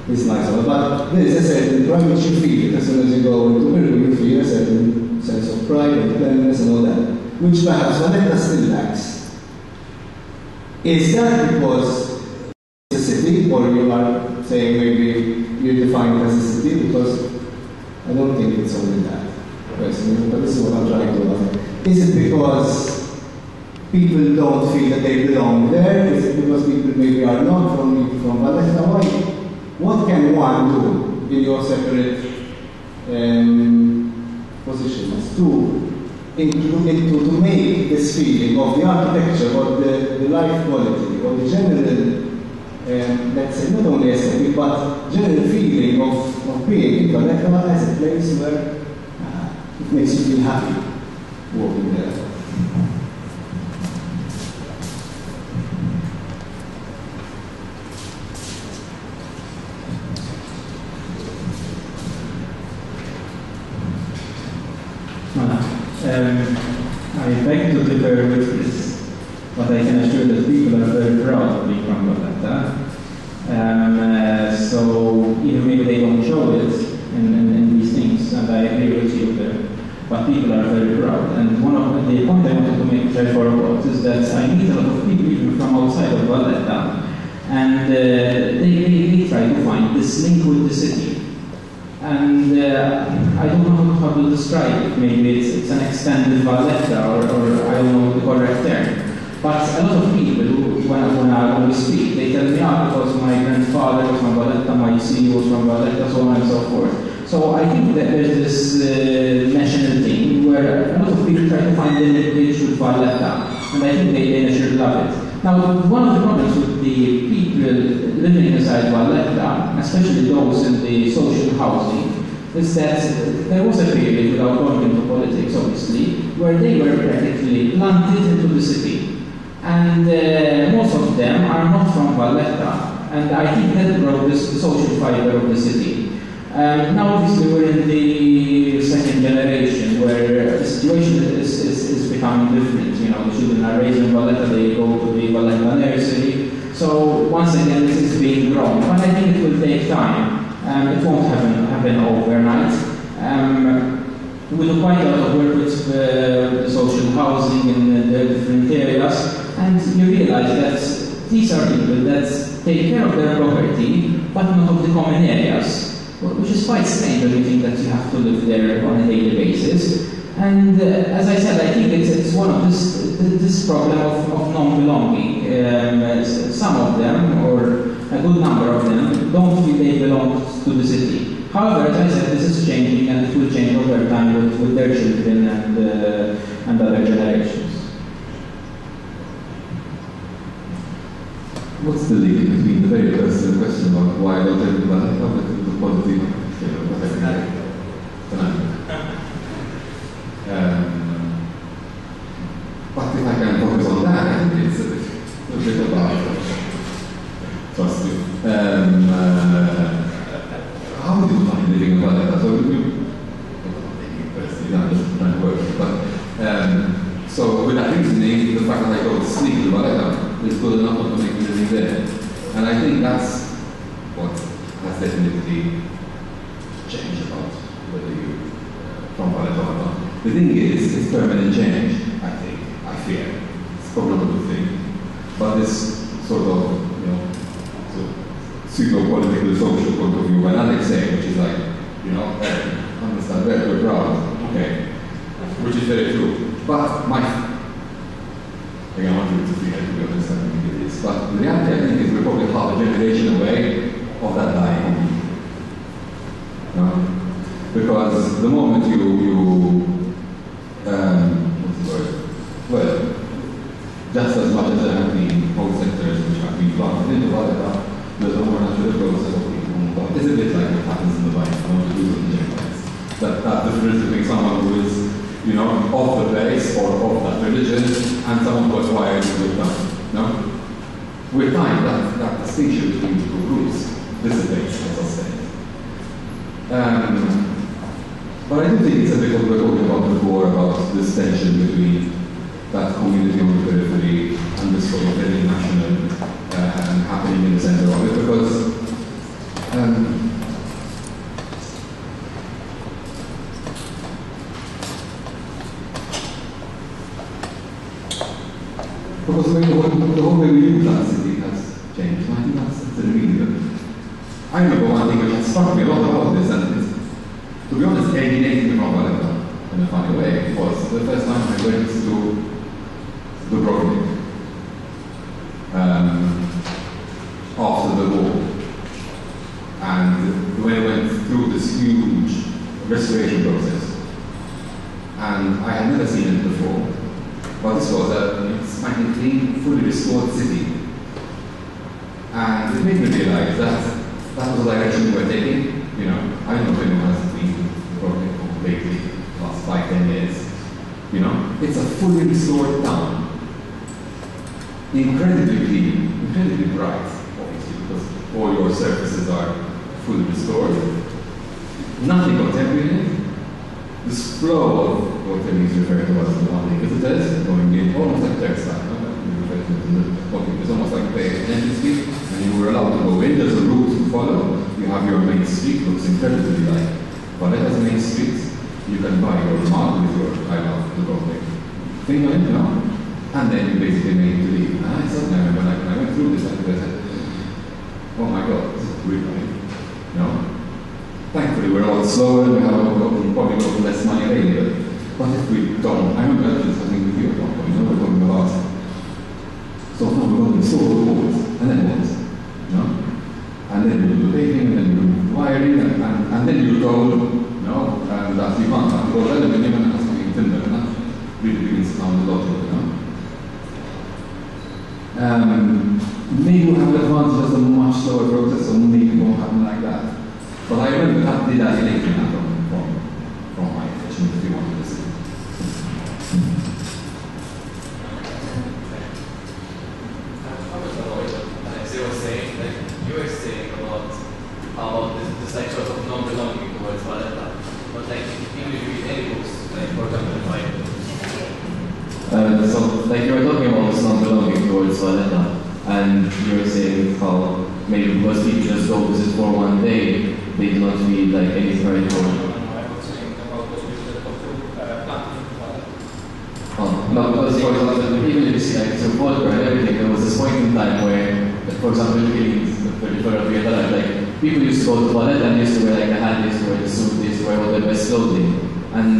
is nice. But there is a certain pride which you feel as soon as you go into Peru. You feel a certain sense of pride and cleanliness and all that, which perhaps Valletta still lacks. Is that because it's a city, or you are saying maybe you define it as a city? Because I don't think it's only that, personally, but this is what I'm trying to ask. Is it because people don't feel that they belong there? Is it because people maybe are not from Valletta? What can one do in your separate positions to make this feeling of the architecture, or the life quality, or the general, let's say, not only aesthetic, but general feeling of being in Valletta as a place where it makes you feel happy walking there? I beg to differ with this, but I can assure that people are very proud to be from Valletta. So even maybe they don't show it in these things, and I agree with you there, but people are very proud. And one of the point I wanted to make very forward is that I meet a lot of people even from outside of Valletta, and they try to find this link with the city. And I don't know how to describe it. Maybe it's an extended Valletta, or I don't know the correct term. But a lot of people, when we speak, they tell me, because my grandfather was from Valletta, my CEO was from Valletta, so on and so forth. So I think that there's this national thing where a lot of people try to find the linkage with Valletta, and I think they should love it. Now, one of the problems with the people living inside Valletta, especially those in the social housing, is that there was a period, without going into politics obviously, where they were practically planted into the city. And most of them are not from Valletta, and I think that broke the social fiber of the city. Now obviously we're in the second generation where the situation is becoming different. You know, the children are raised in Valletta, they go to the Valletta nursery. So once again this is being grown, but I think it will take time. It won't happen overnight. We do quite a lot of work with the social housing in the different areas, and you realize that these are people that take care of their property, but not of the common areas. Which is quite strange when you think that you have to live there on a daily basis. And as I said, I think it's one of this problem of non-belonging. Some of them, or a good number of them, don't feel they belong to the city. However, as I said, this is changing, and it will change over time with their children and other generations. What's the link between the very first question about why don't everybody have the quality but if I can focus on that, I think it's a bit about trust you. How do you find living in Valletta? So I'm just trying to work it, but so with that reasoning, the fact that I go to sleep in Valletta is good enough to make me living there. And I think that's what has definitely changed about whether you from Valletta or not. The thing is, it's permanent change, I think, I fear. It's probably not a good thing. But this sort of, you know, pseudo-political social point of view, when Alex said, which is like, you know, understand that, we're proud, okay, which is very true. But again, I want you to feel like you understand what it is. But the reality, I think, is we're probably half a generation away of that dying. Because the moment what's the word? Well, just as much as there have been whole sectors which have been planted into Valletta, there's a more natural process of people move on. It's a bit like what happens in the Bible. I want to do something generalized. That difference between someone who is, you know, of the place or of that religion and someone who acquired it with time. No? With time, that distinction between the two groups dissipates, as I say. But I do think it's a bit of what we're talking about before, about this tension between that community on the periphery and this sort of very national Because the whole way we do plan city has changed. I think that's really good. I remember one thing which has struck me a lot about this, and it's, to be honest, alienating me from Valletta in a funny way. It was the first time I went to Dubrovnik after the war. And we went through this huge restoration process. And I had never seen it before. But this was a spanking clean, fully restored city. And it made me realize that that was the direction we were taking. You know, I don't know if anyone has been Dubrovnik lately, last 5-10 years. You know, it's a fully restored town. Incredibly clean, incredibly bright, obviously, because all your surfaces are fully restored. Nothing contemporary. This flow of what Tony is referring to as the one thing, because it is going in almost like turnstile. It's almost like an entry street, and you were allowed to go in. There's a route to follow. You have your main street, looks incredibly like Valletta's main street. You can buy your mug with your I love Dubrovnik thing on it, you know? And then you basically made to leave. And I said, when I went through this, I said, oh my god, this is really funny. You know? Thankfully, we're all slower and we have probably got less money available. But if we don't, I remember actually something with you at one point, you know, we're talking about, so now we're going to install the walls, and then what? You know? And then you do the paving, and then you do the wiring, and then you're told, you know, that you can't have to go aluminium and have something timber, and that really begins to sound a lot, you know? Maybe we'll have the advantage of a much slower process, so maybe it won't happen like that. But I remember that did alienate me from my attention, if you want to listen. As I was saying, like you were saying about this like sort of non-belonging towards Valletta, but like if you read any books, like for example, so like you were talking about this non-belonging towards Valletta, and you were saying how maybe because people just go visit for one day, they do not feel like any pride for it. No, because for example, even if you see like through Volker and everything, there was this point in time where, for example, like people used to go to Valletta and used to wear like the hat, used to wear the suit, they used to wear all the best clothing. And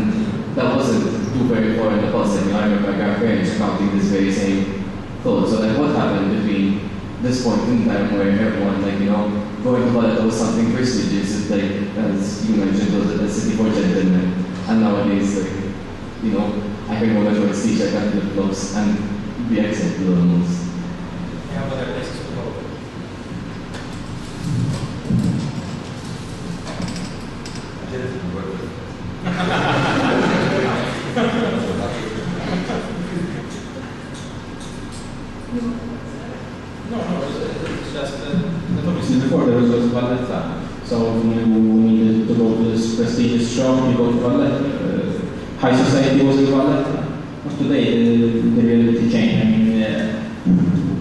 that wasn't too very far in the past. I mean, I remember my grandparents counting this very same thought. So like what happened between this point in time where everyone, like, you know, going to Valletta was something prestigious, like, as you mentioned, was a city for gentlemen. And nowadays, like, you know, I can go to a stage like that flip flops and be accepted almost. You have other places to go. I didn't work with it. It's just obviously before there was just Valletta. So when you needed to go to this prestigious shop, you go to Valletta. High society was in Valletta. But today the reality changed. I mean,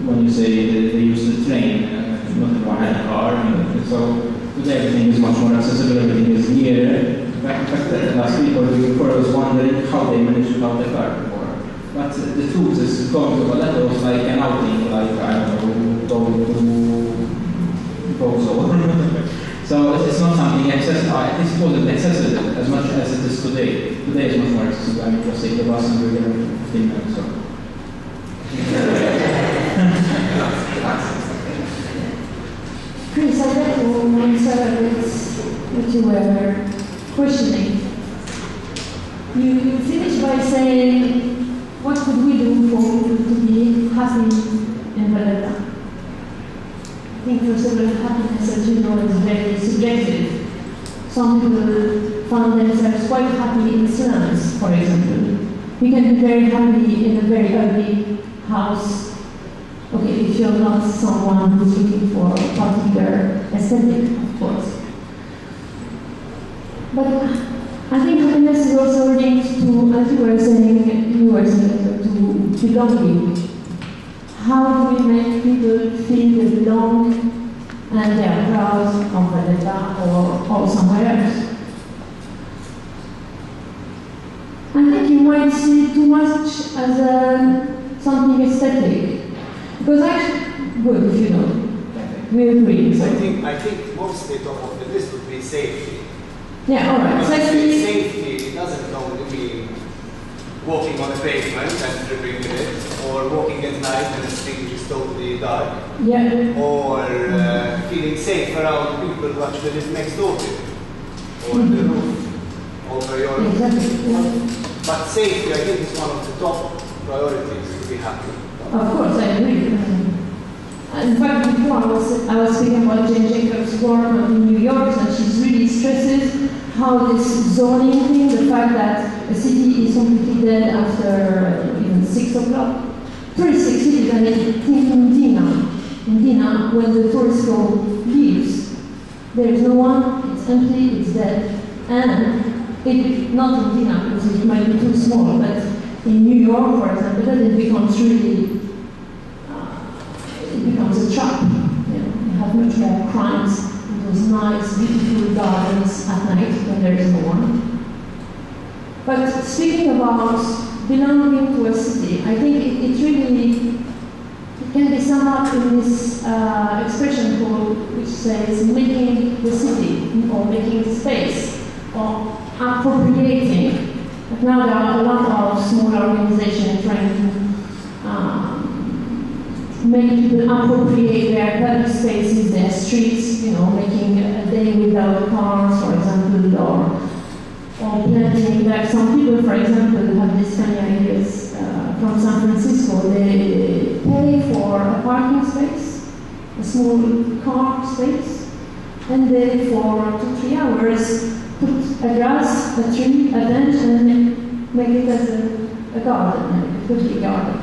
when you say they used the train, not everyone had a car. So today everything is much more accessible, everything is nearer. In fact, last week or the week before I was wondering how they managed without the car before. But the truth is, going to Valletta was like an outing, like, I don't know, go so it's not something accessible. At least it wasn't accessible as much as it is today. Today is much more accessible. I mean, just take the bus and we're there in 15 minutes. So. Chris, I read one what you were questioning. You finished by saying, what could we do for people to be happy in Valletta? I think first of all, happiness, as you know, is very subjective. Some people find themselves quite happy in slums, for example. You can be very happy in a very ugly house. Okay, if you're not someone who's looking for a particular aesthetic, of course. But I think happiness is also linked to, as you were saying, to belonging. How do we make people feel they belong and they are proud of Valletta or somewhere else? I think you might see too much as a something aesthetic. Because actually, good if you know. We agree. So. I think mostly top of the list would be safety. Yeah, all right. Safety doesn't only mean walking on a pavement and tripping with it, or walking at night and the street is totally dark, yeah. or feeling safe around people who actually live next door to you, or the roof over your exactly. Yeah. But safety, I think, is one of the top priorities to be happy. Of course, I agree. In fact, before I was speaking about Jane Jacobs' work in New York, and she really stresses how this zoning thing, the fact that a city is completely dead after even 6 o'clock. 36 cities, and I think in Dina, when the tourist go leaves, there is no one, it's empty, it's dead, and it, not in Dina, because it might be too small, but in New York, for example, it becomes really, it becomes a trap. You know, you have much more crimes in those nice, beautiful gardens at night when there is no one. But speaking about belonging to a city, I think it really can be summed up in this expression called, which says making the city, or making space, or appropriating. But now there are a lot of small organizations trying to make people appropriate their public spaces, their streets, you know, making a day without cars, for example, or planting. Like some people, for example, have this kind of ideas from San Francisco. They pay for a parking space, a small car space, and they, for 2-3 hours, put a grass, a tree, a bench, and make it as a garden, a complete garden.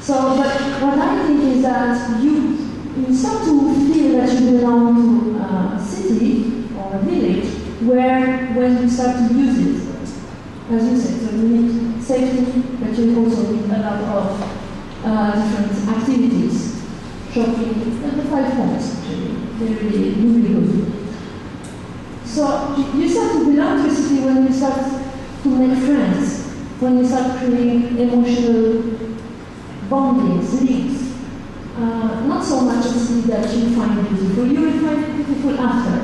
So, but what I think is that you start to feel that you belong to a city or a village where, when you start to use it, as you said, so you need safety, but you also need a lot of different activities, shopping, and the 5 points actually, they're really good. So you start to belong to a city when you start to make friends, when you start creating emotional bondings, links. Not so much a city that you find beautiful. You will find it beautiful after,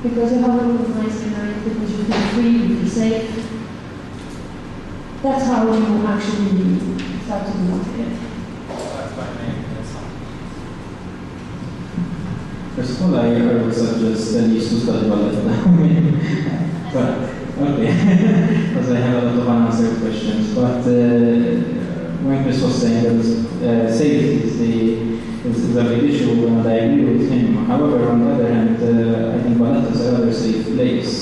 because you have a lot of nice memories, because you feel free, you feel safe. That's how you actually start to belong to it. First of all, I would suggest at least to study ballet now. But, okay, because I have a lot of unanswered questions. But when Chris was saying that safety is a big issue, and I agree with him. However, on the other hand, I think ballet is a rather safe place.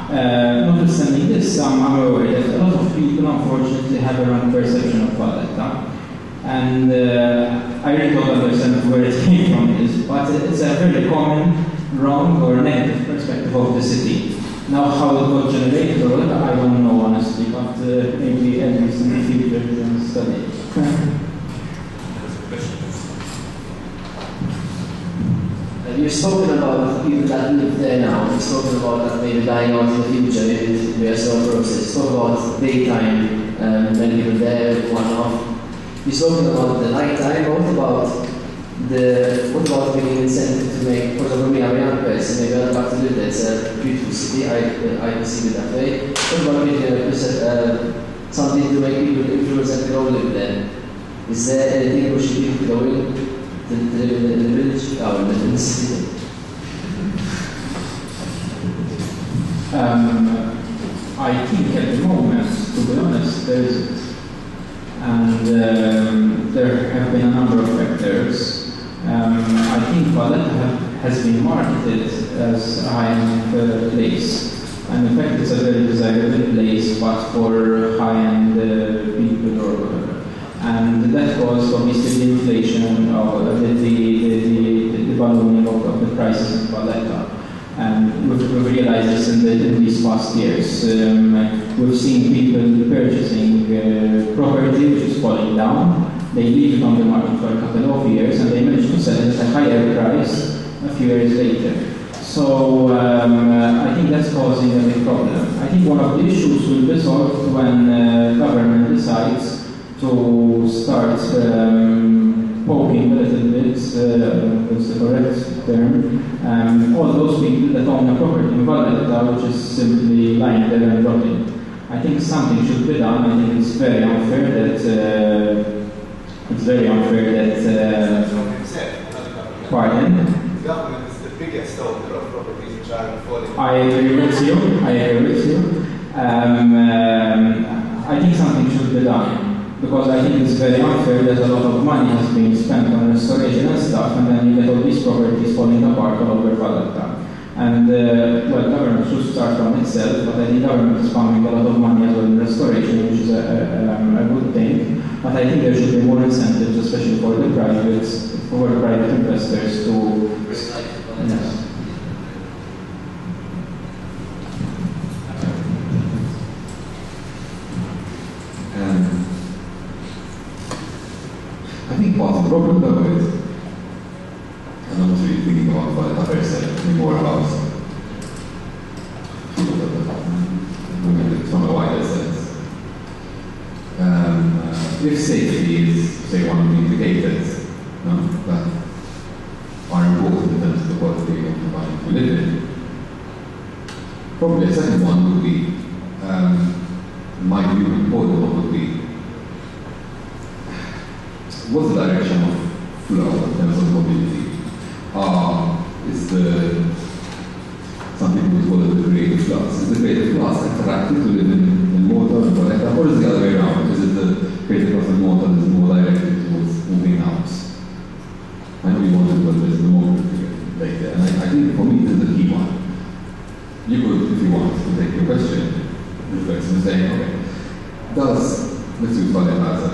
Notwithstanding this, I'm aware that a lot of people, unfortunately, have a wrong perception of ballet. And I really don't understand where it came from, but it's a very common, wrong or negative perspective of the city. Now, how it got generated or whatever, I don't know honestly, but maybe at least in the future we can study. You've spoken about people that live there now, you've spoken about that maybe dying out in the future, maybe it will be a slow process. You spoke about daytime, many people there, one-off. You've spoken about the night time. What about giving incentive to make, for example, me, I'm a young person, maybe I'd like to live there, it's a beautiful city, I perceive it that way. What about giving something to make people influence and go live there? Is there anything we should be going to live in the village or live in the city? I think at the moment, to be honest, there isn't. And there have been a number of factors. I think ballet has been marketed as a high-end place. And in fact, it's a very desirable place, but for high-end people or whatever. And that caused obviously the inflation or the ballooning of the prices in ballet. And we've realized this in these past years. We've seen people purchasing property which is falling down. They leave it on the market for a couple of years and they manage to sell it at a higher price a few years later. So I think that's causing a big problem. I think one of the issues will be solved when government decides to start poking a little bit, that's the correct term, all those people that own a property in Valletta which is simply lying there and rotting. I think something should be done. I think it's very unfair that pardon? The government is the biggest owner of properties which are falling. I agree with you. I think something should be done because I think it's very unfair that a lot of money has been spent on restoration and stuff, and then you get all these properties falling apart all over Valletta. And well, government should start from itself, but I think government is pumping a lot of money as well in restoration, which is a good thing. But I think there should be more incentives, especially for the private investors to. Yes. I think part of the problem though is, and I'm not really thinking about what I said anymore about from a wider sense. If safety is, say, one of the indicators that are important in terms of the quality of the environment we live in, probably a second one would be, my view, important one would be, what's the direction of flow in terms of mobility? Some people would call it the creative class. Is the creative class attracted to live in Malta and Valletta, or is it the other way around? Is it the creative class in Malta that is more directed towards moving out? I know you want to go to the moment later, and I think for me this is the key one. You could, if you want, to take your question, reflect and say, okay, let's use Valletta as a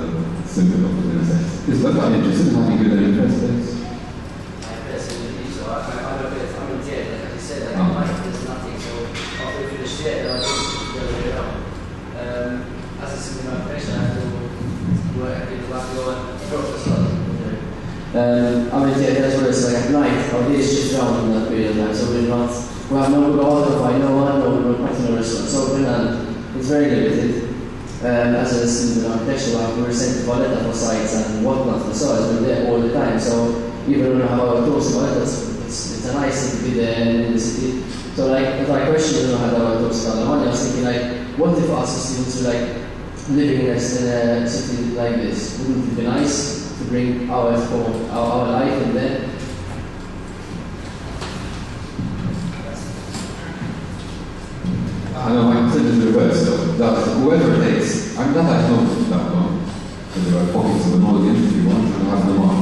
simple topic in a sense. Is that interested in having good interest in? That's what it's like at night. Our days shift around in that period of time, so we have no good order, I know one, no partner restaurant. So it's very limited. As a student in architecture, we were sent to Valletta for sites and whatnot for sites. We're there all the time. So even when we have our talks about it, it's a nice thing to be there in the city. So if I question had our talks about Alemania, I was thinking what if us as students were living in a city like this? Wouldn't it be nice to bring our life in there? I know my concept is reversed though. That whoever it takes, that I know that one. There are pockets of an audience if you want to have them on.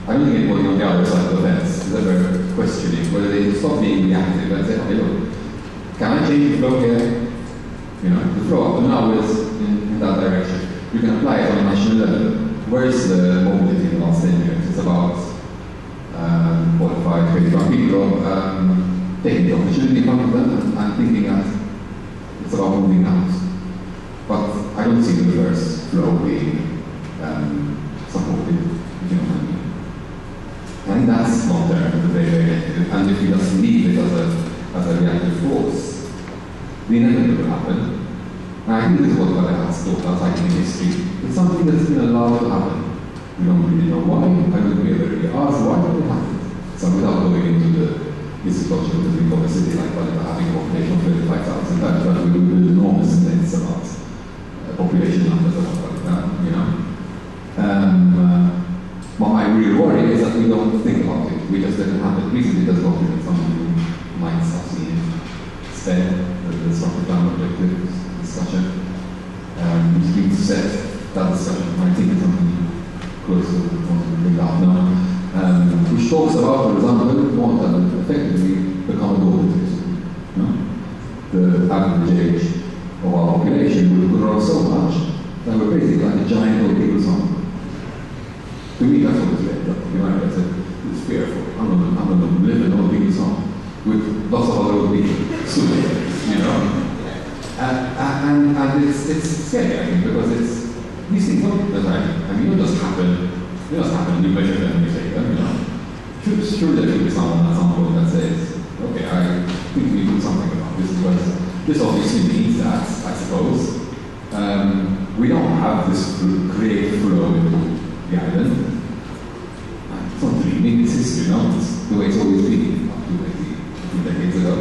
I don't think anybody on the other side of the fence is ever questioning whether they stop being reactive and say, okay, look, can I change the flow here? The flow up and now is in that direction. You can apply it on a national level. Where is the mobility in the last 10 years? It's about qualified, creative young people taking the opportunity in front of them and thinking that it's about moving out. But I don't see the reverse flow being supported, if you know what I mean. And that's not there, very, very negative. And if you just leave it as a reactive force, the inevitable will happen. And I think this is what Valletta has taught us in history. It's something that's been allowed to happen. We don't really know why. I don't really ask why it happened. So without going into the physiological between of a city like Valletta having a population of 35,000 times, but we will build enormous myths about population numbers of Valletta, But my real worry is that we don't think about it. We just let it happen. Recently, there's document someone who might have seen Spain, the structural plan objective discussion. It's been set that discussion. I think it's something close to what we bring up now. Which talks about, for example, Malta that effectively become a golden citizen. The average age of our population will grow so much that we're basically like a giant old people's home. To me, that's what it's like. It's fearful. I'm going to live in old people's home with lots of other old people soon, And it's scary, I think, because these things don't just happen. They just happen. You measure them, you take them, Surely there should be someone at some point that says, okay, I think we do something about this because this obviously means that, I suppose, we don't have this creative flow into the island. It's not dreaming, it's history now, it's the way it's always been up to maybe a few decades ago.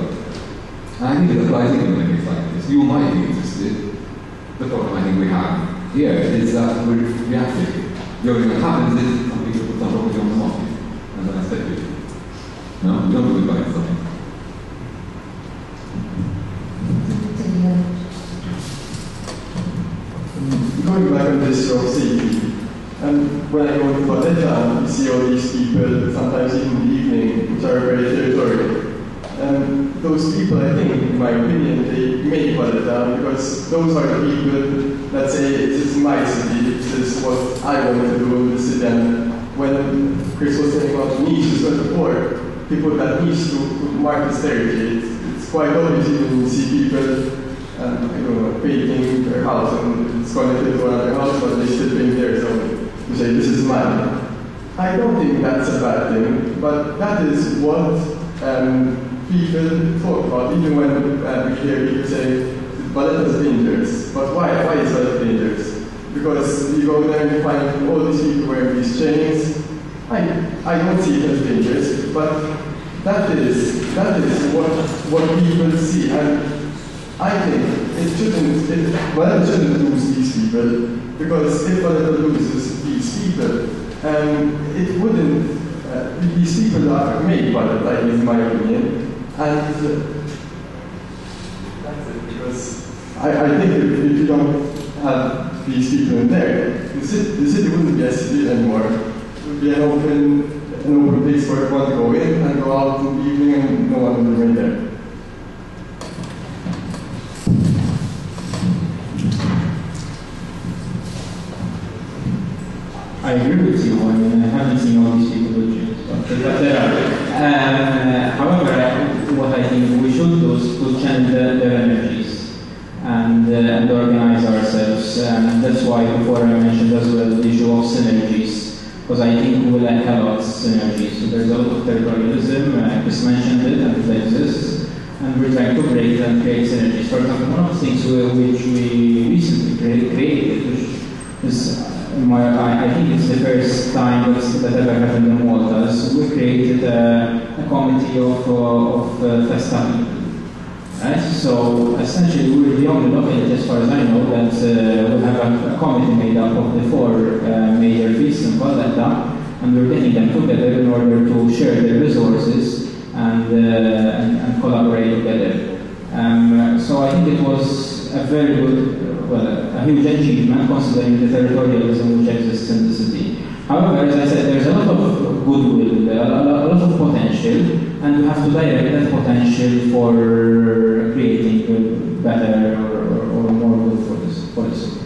And I think it applies even in a case like this. You might be interested. The problem I think we have here is that we're reactive. The only thing that happens is some people put some property on the market, and then I speculate. No, we don't do it by design. Going back on this of safety, and when I go to Valletta, you see all these people, sometimes even in the evening, which are very territorial. And those people, I think, in my opinion, they make Valletta because those are the people that say, this is my city, this is what I want to do in the city. And when Chris was saying about niche, as well before, people that niche to mark this territory, it's quite obvious even you see people painting their house and it's connected to another house, but they still paint theirs to say, this is mine. I don't think that's a bad thing, but that is what people talk about, even when we hear people say, Valletta is dangerous. But why is Valletta dangerous? Because you go there and you find all these people wearing these chains. I don't see it as dangerous, but that is what people see. And I think Valletta shouldn't lose these people, because if Valletta loses these people, it wouldn't, these people are made Valletta, in my opinion, and that's it, because I think if you don't have these people in there, the city wouldn't be a city anymore. It would be an open place for everyone to go in and go out in the evening and no one would remain there. I agree with you. I mean, I haven't seen all these people with you. But there are. However, what I think we should do is to channel their energies and organize ourselves. And that's why before I mentioned as well the issue of synergies, because I think we will have a lot of synergies. So there's a lot of territorialism, Chris mentioned it, and it exists. And we're trying to break and create synergies. For example, one of the things which we recently created, which is I think it's the first time that ever happened in Malta. We created a committee of Festa people. Right? So essentially, we're the only locality, as far as I know, that we have a committee made up of the four major feasts in Valletta, and we're getting them together in order to share their resources and collaborate together. So I think it was a very good, a huge achievement considering the territorialism which exists in the city. However, as I said, there's a lot of goodwill, a lot of potential, and we have to direct that potential for creating better or more good for the city.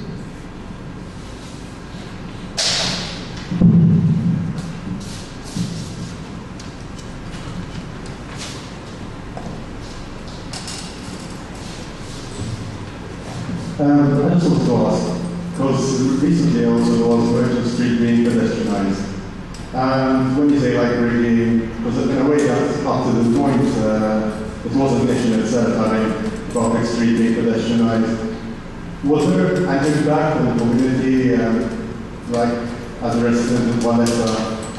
I just wanted to ask, because recently also there was Virgin Street being pedestrianised. And when you say like bringing, because in a way that's up to the point, it was a mission itself having public street being pedestrianised. Was there an impact on the community, like as a resident of Valletta,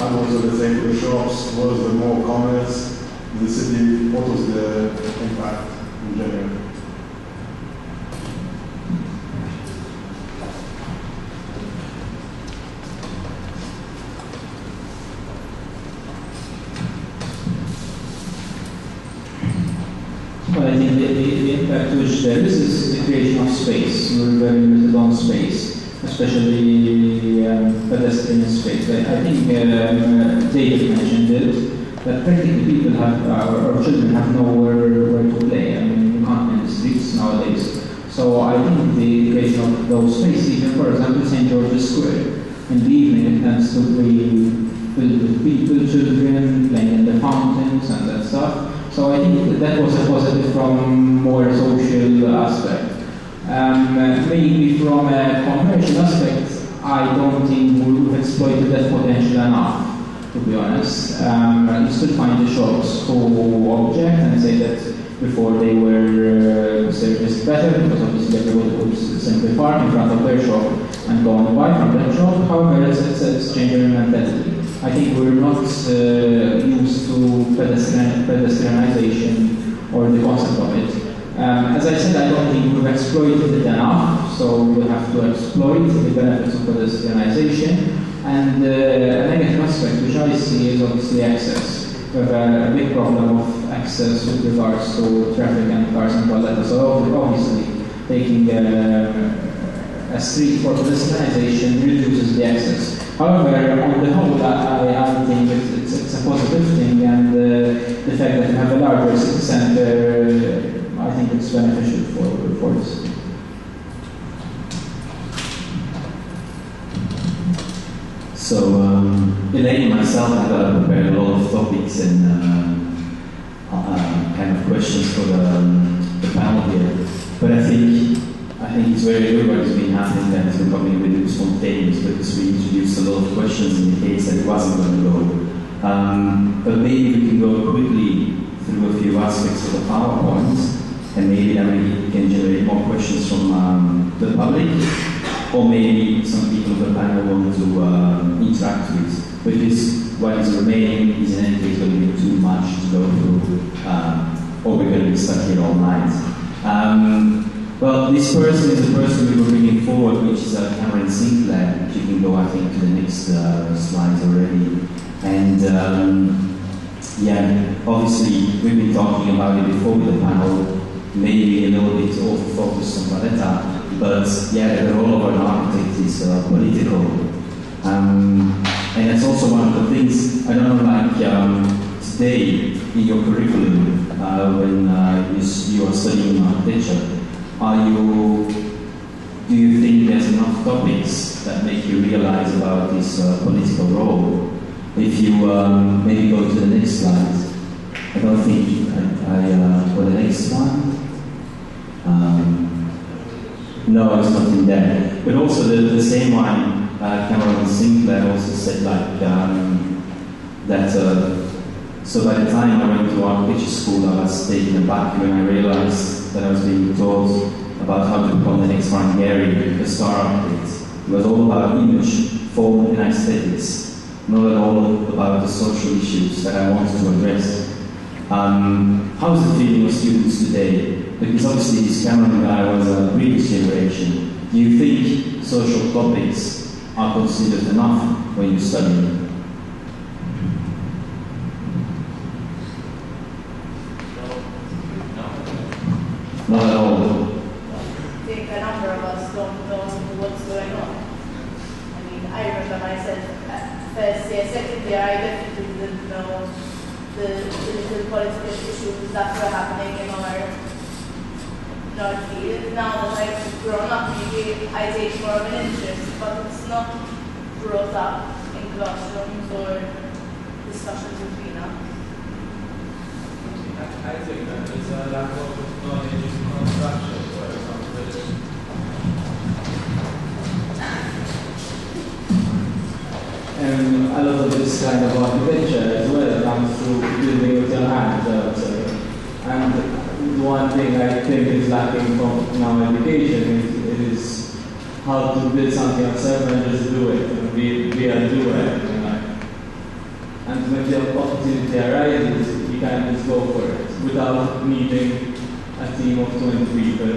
and also the same for the shops? Was there more commerce in the city? What was the impact in general? Well, I think the impact which there is the creation of space. We're very limited on space, especially pedestrian space. I think David mentioned it, that practically people have, or children have nowhere to play. I mean, you can't play in the streets nowadays. So I think the creation of those spaces, even for example, St. George's Square, in the evening it tends to be filled with people, children, playing in the fountains and that stuff. So I think that was a positive from more social aspect. Maybe from a commercial aspect, I don't think we've exploited that potential enough, to be honest. You still find the shops who object and say that Before they were just better, because obviously everybody could simply park in front of their shop and go and buy from that shop. However, it's changing mentality. I think we're not used to pedestrianization or the concept of it. As I said, I don't think we've exploited it enough, so we have to exploit the benefits of pedestrianization. And a negative aspect which I see is obviously access. We have a big problem of access with regards to traffic and cars and Valletta. So obviously taking a street for pedestrianization reduces the access. However, on the whole, I think it's a positive thing, and the fact that we have a larger city center, I think it's beneficial for us. So, Elaine and myself have prepared a lot of topics and kind of questions for the panel here. But I think it's very good what has been happening, that it's becoming a bit spontaneous, because we introduced a lot of questions in the case that it wasn't going to go. But maybe we can go quickly through a few aspects of the PowerPoint, and maybe then we can generate more questions from the public, or maybe some people of the panel want to interact with. Because what is remaining is in any case going to be too much to go through, or we're going to be stuck here all night. Well, this person is the person we were bringing forward, which is Cameron Sinclair, which you can go, I think, to the next slides already. And yeah, obviously, we've been talking about it before with the panel, maybe a little bit over-focused on Valletta, but yeah, the role of an architect is political. And that's also one of the things, I don't know, like today in your curriculum, when you are studying architecture, do you think there's enough topics that make you realize about this political role? If you maybe go to the next slide. I don't think for the next one. No, it's not in there. But also the same one, Cameron Sinclair also said like that. So by the time I went to architecture school, I was taken aback when I realized that I was being taught about how to become the next Frank Gehry, a star architect. It was all about image, form, and aesthetics, not at all about the social issues that I wanted to address. How's the feeling of students today? Because obviously this Cameron guy was a previous generation. Do you think social topics are considered enough when you study? Not at all. I think a number of us don't know what's going on. I mean, I remember myself first year, second year, I definitely didn't know the little political issues that were happening in our field. Now that I've grown up, maybe I take more of an interest, but it's not brought up in classrooms or discussions between us. I think that there's a lack of knowledge in construction, for example. And a lot of this kind of architecture as well comes through building with your hands, I would say. And the one thing I think is lacking from now education is how to build something yourself and just do it, and be a doer. And when the opportunity arises, you can just go for it without needing a team of 20 people.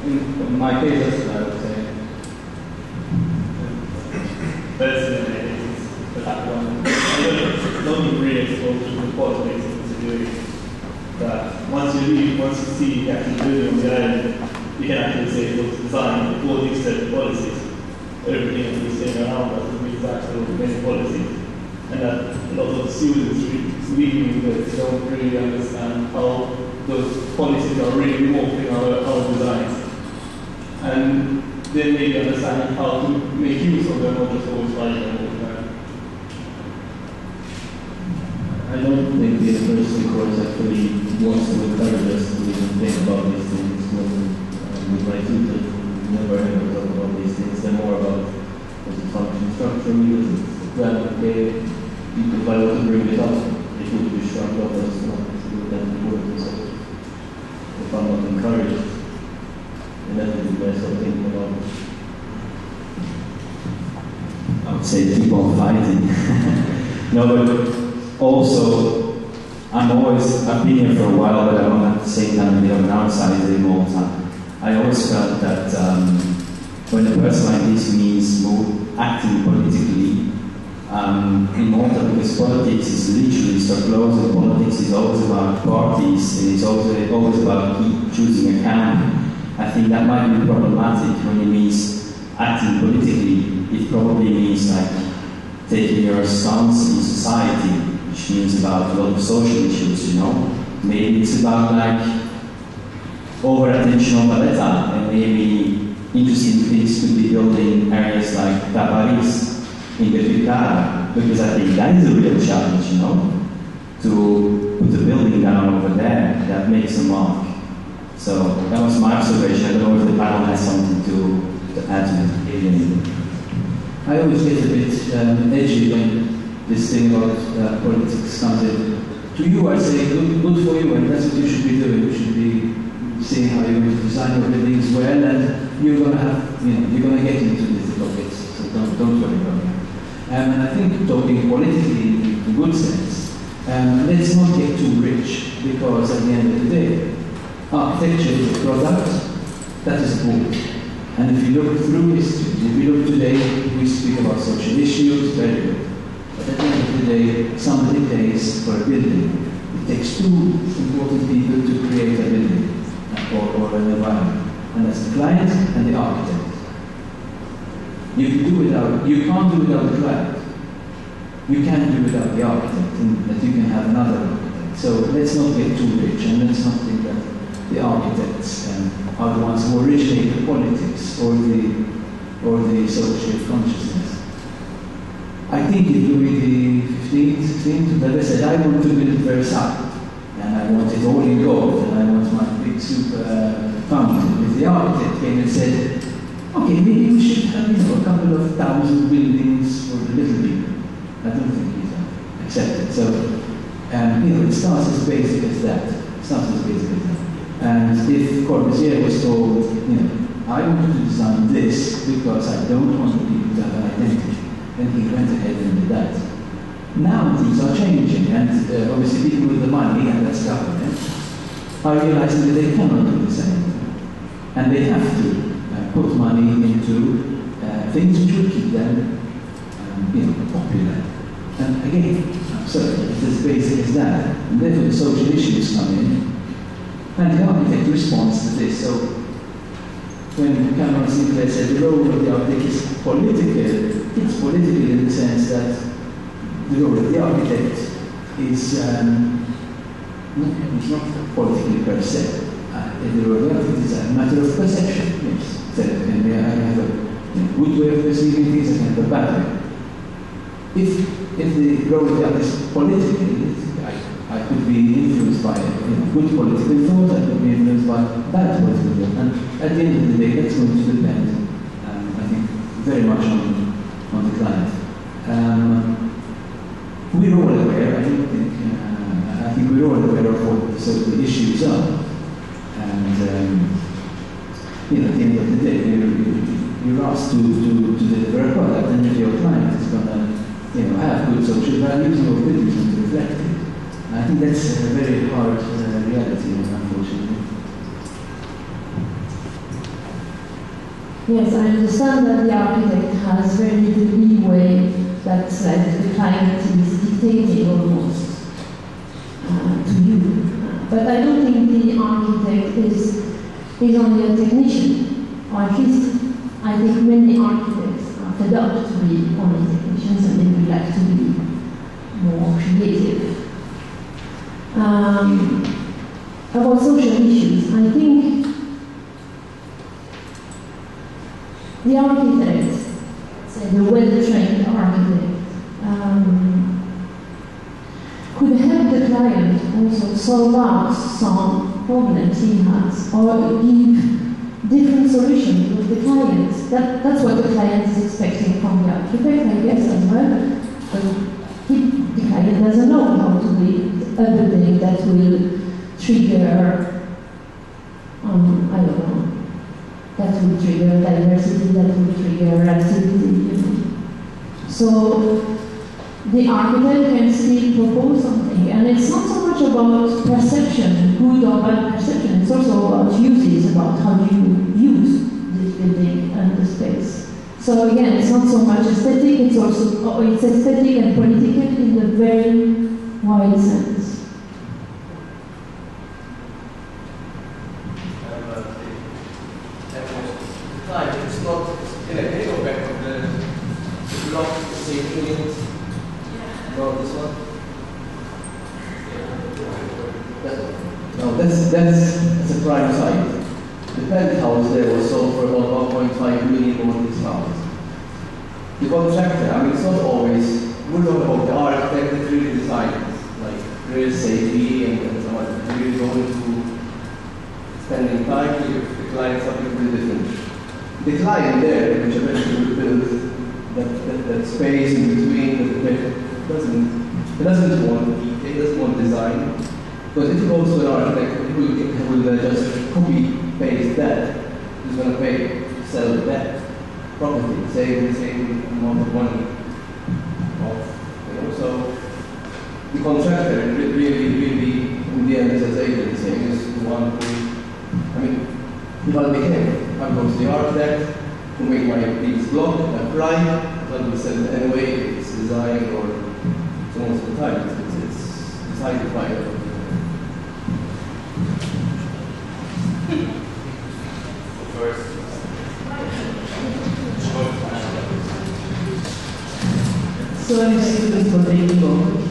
In my case, that's what I would say. Personally, it's that one. I don't really exposed to the politics of the situation. That once you leave, once you see the actual building on the island, you can actually say it was designed according to set policies. Everything that we say around us is actually many policies. And that a lot of students leaving this don't really understand how those policies are really morphing our designs. And then maybe understand how to make use of them, not just always fighting them all the time. I don't think the university course actually wants to encourage us to even think about these things. With my tutors, never ever talk about these things. They're more about what's the function structure, because it's well, okay, if I were to bring it up, it would be shrugged off as not to do that important. So if I'm not encouraged, inevitably I start thinking about it. I would say keep on fighting. No, but also, I've been here for a while, but I'm at the same time a bit of an outsider in Malta. I always felt that when a person like this means acting politically, in Malta, because politics is literally so close, and politics is always about parties, and it's always about choosing a camp. I think that might be problematic when it means acting politically. It probably means like taking your stance in society, which means about a lot of social issues, you know. Maybe it's about like over-attention on Valletta, and maybe interesting things could be building areas like babble3 in the Ficara, because I think that is a real challenge, you know, to put a building down over there that makes a mark. So that was my observation. I don't know if the panel has something to add to it. I always get a bit edgy when this thing about politics comes in. To you, I say, good for you, and that's what you should be doing. You should be seeing how you're going to design your buildings well, and you're going to have, you're going to get into these topics. So don't worry about that. And I think talking politically in a good sense, let's not get too rich, because at the end of the day, architecture is a product that is bought. And if you look through history, if you look today, we speak about social issues, very good. But at the end of the day, somebody pays for a building. It takes two important people to create a building or an environment. And that's the client and the architect. You can't do without the client. You can do without the architect, and that you can have another architect. So let's not get too rich, and let's not think that the architects are the ones who originate the politics or the social consciousness. I think in Louis XV, as I said, I want to build Versailles, and I want it all in gold, and I want my big super fountain. If the architect came and said, okay, maybe we should have a couple of thousand buildings for the little people, I don't think he's accepted. So, it starts as basic as that. And if Corbusier was told, I want to design this because I don't want people to have an identity, then he went ahead and did that. Now things are changing, and obviously people with the money, and that's government, are realizing that they cannot do the same. And they have to put money into things which will keep them popular. And again, so it's as basic as that. And therefore the social issues come in, and the architect responds to this. So when Cameron Sinclair said the role of the architect is political, it's political in the sense that the role of the architect is not political per se. The role of the architect is a matter of perception. Yes, so I have a good way of perceiving things, I can have a bad way. If the role of the architect is political, I could be influenced by good political thought, I could be influenced by bad political thought. And at the end of the day, that's going to depend, I think, very much on the client. We're all aware, I think we're all aware of what the issues are. And at the end of the day, you're asked to deliver a product, and if your client is going to have good social values, your building is going to reflect it. I think that's a very hard reality, unfortunately. Yes, I understand that the architect has very little leeway, that the client is dictating almost to you. But I don't think the architect is only a technician, or at least I think many architects are fed up to be only technicians, and they would like to be more creative. About social issues, I think the architect, say the well-trained architect, could help the client also solve out some problems he has, or give different solutions with the client. That's what the client is expecting from the architect, I guess, as well. But the client doesn't know how to build everything that will trigger, I don't know, that will trigger diversity, that will trigger activity, So the architect can still propose something, and it's not so much about perception, good or bad perception, it's also about uses, about how do you use this building and the space. So again, it's not so much aesthetic, it's also it's aesthetic and political in the very wide sense. It's not, can I go back on the block, the same unit? No, this one? No, that's a prime site. The penthouse there was sold for about 1.5 million over this house. The contractor, I mean, it's not always, we're talking about the architect that really designed, like real safety and so on. Really going to spending time to the client something really different. The client there, which eventually will build that space in between, doesn't want detail, doesn't want design. But if it goes to an architect who will just copy paste that, who's going to pay to sell that property, save the same amount of money. So the contractor really, in the end, as agent saying, is the one who, I mean, if I'll be him, I'll go to the architect who make my previous block, apply, but will sell it anyway, it's design or so most of the time, it's decided by So I'm students for taking over.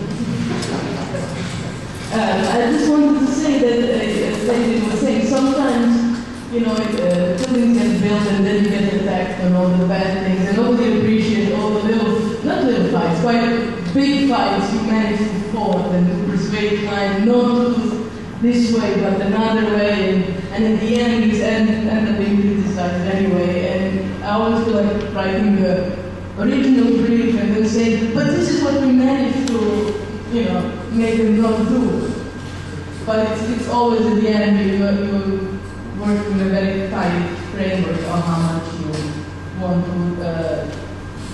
I just wanted to say that, as David was saying, sometimes, buildings get built and then you get attacked on all the bad things, and nobody appreciates all the not little fights, quite big fights you manage to fought and to persuade clients not to do this way but another way, and in the end you end up being criticized anyway. And I always feel like writing the original brief and then say, but this is what we managed to, make them not do. But it's always at the end you work in a very tight framework of how much you want to,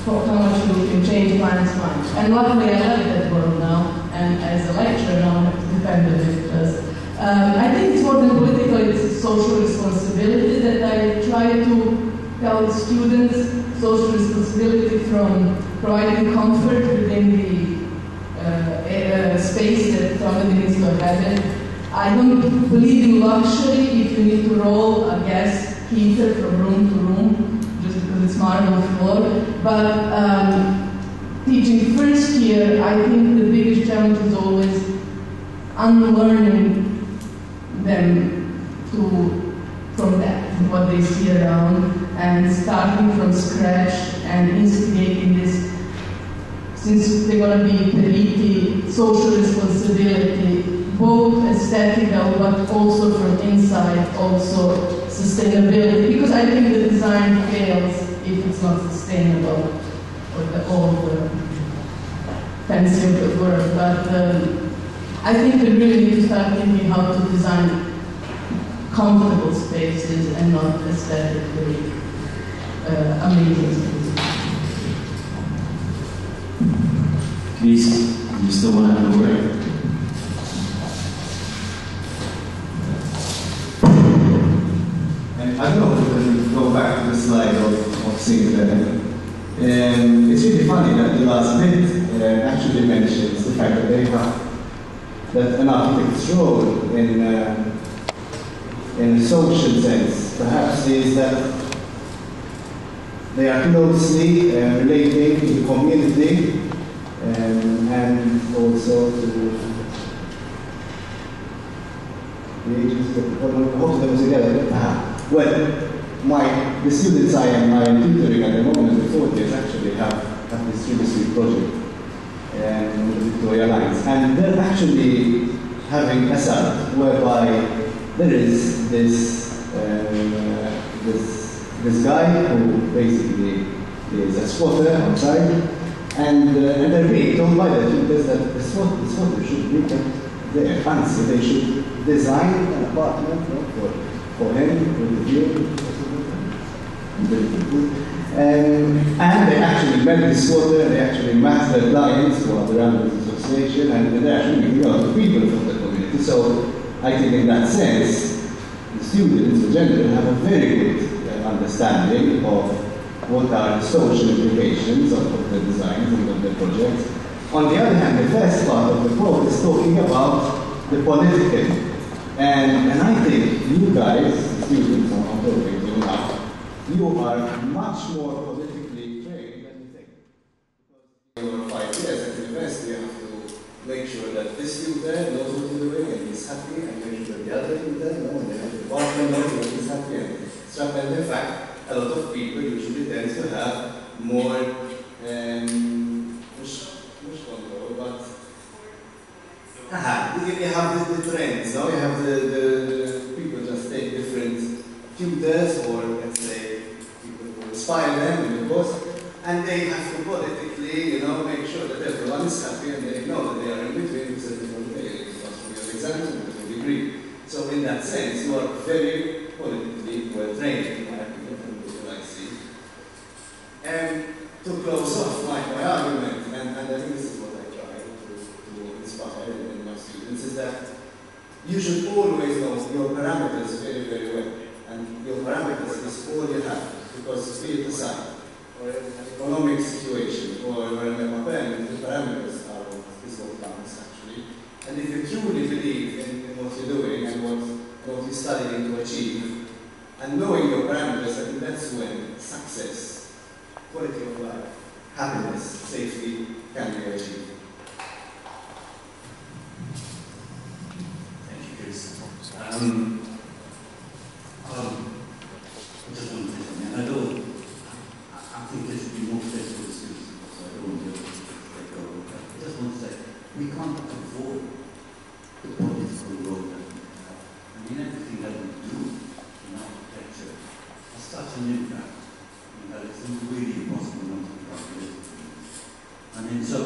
how much you can change clients' minds. And luckily I left that world now, and as a lecturer now I have to defend it because I think it's more than political, it's social responsibility that I try to tell the students. Social responsibility from providing comfort within the space that somebody needs to inhabit. I don't believe in luxury if you need to roll a gas heater from room to room just because it's marble floor. But teaching first year, I think the biggest challenge is always unlearning them from that, from what they see around, and starting from scratch and instigating this, since they're going to be periti, social responsibility, both aesthetical but also from inside, also sustainability, because I think the design fails if it's not sustainable, or all the fancy of the word. But I think we really need to start thinking how to design comfortable spaces and not aesthetically amazing spaces. Please, you still want to have a word? I don't know if we can go back to the slide of Sinclair. It's really funny that the last bit actually mentions the fact that they have that an architect's role in a social sense perhaps is that they are closely relating to the community and also to the agencies that hope them together. Well, the students I am tutoring at the moment, the 40s, actually have this really sweet project on the Victoria Lines. And they're actually having a site whereby there is this guy who basically is a squatter outside, and they're being told by the tutors that the squatter should be kept their answer. They should design an apartment for him, for the view, and they actually met this water, they actually met their clients who are the Ramblers Association, and they're actually meeting a lot of people from the community. So I think in that sense, the students in general have a very good understanding of what are the social implications of the designs and of the projects. On the other hand, the first part of the quote is talking about the political. And I think you guys, the students I'm talking to now, you are much more politically trained than you think. Because in 5 years at university, you have to make sure that this student knows what you're doing and he's happy, and make sure that the other student knows, and the partner knows what he's happy, and in fact, a lot of people usually tend to have more push control, but you have the trends, no? You have the people just take different tutors, or let's say people who inspire them in the course, and they have to politically, make sure that everyone is happy, and they know that they are in between because they don't pay because for your exams and for your degree. So in that sense, you are very politically well trained, in my opinion, from what I see. And to close off my argument, and I think this is what I try to inspire in my students, is that you should always know your parameters very, very well. And your parameters is all you have, because be it a site, or an economic situation, or an apartment, the parameters are what counts actually. And if you truly believe in what you're doing and what you're studying to achieve, and knowing your parameters, I think that's when success, quality of life, happiness, safety can be achieved. Thank you, Chris. I just want to say something. I think there should be more space for the students, so I don't want to let go of that. I just want to say, we can't avoid the political role that we have. I mean, everything that we do in architecture has such an impact that it's really impossible not to become political. I mean, so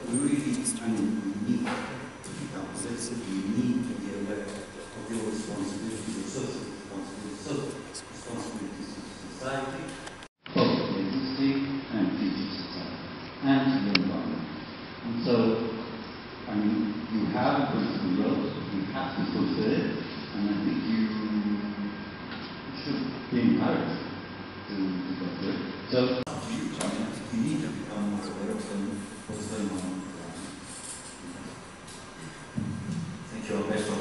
we really, we need to become political, we need to be aware of your responsibilities, your social responsibilities to society, public agency, and future society, and to the environment. And so, I mean, you have a political role, you have to fulfill it, and I think you should be encouraged to go through it. So, it's up to you. I mean, you need to become more aware of what's going on. Thank you, Alberto.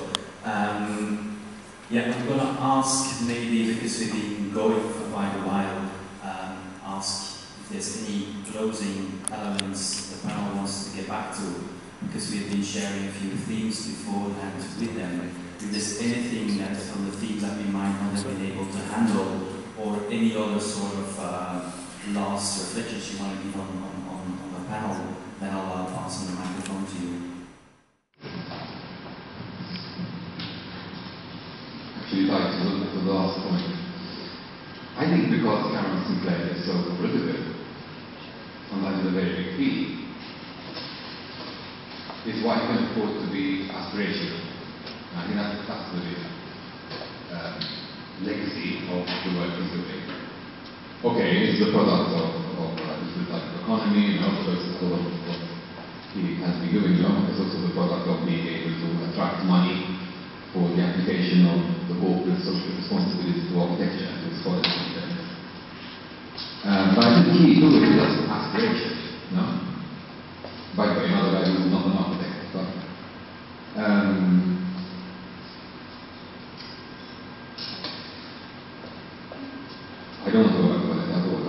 Yeah, I'm going to ask, maybe because we've been going for quite a while, ask if there's any closing elements the panel wants to get back to, because we've been sharing a few themes beforehand with them. If there's anything that from the themes that we might not have been able to handle, or any other sort of last reflections you want to give on the panel, then I'll pass on the microphone to you. Actually, like to the last point. I think because Cameron Sinclair is so political, sometimes a very big deal, is why he can afford to be aspirational. I think that's the legacy of the work he's doing. Okay, it's the product of this type of economy, so it's all of what he has been doing, It's also the product of being able to attract money for the application of the corporate social responsibilities to architecture and to its quality. But I think he doing it as aspiration, By the way, another guy who's not an architect, but I don't want to go back to that at all,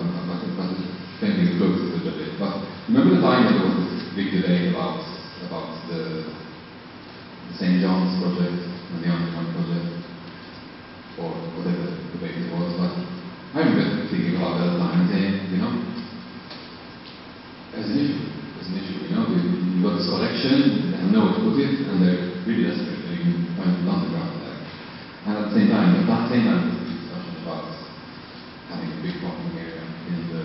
but it's thinking close to the bit. But remember the time when there was this big debate about the St. John's project and the Underground project, or whatever debate it was, but I remember thinking about that at the time and saying, there's an issue, you've got this collection, they have nowhere to put it, and they're really desperate, they can find an underground there. And at the same time, there's a discussion about having a big parking area in the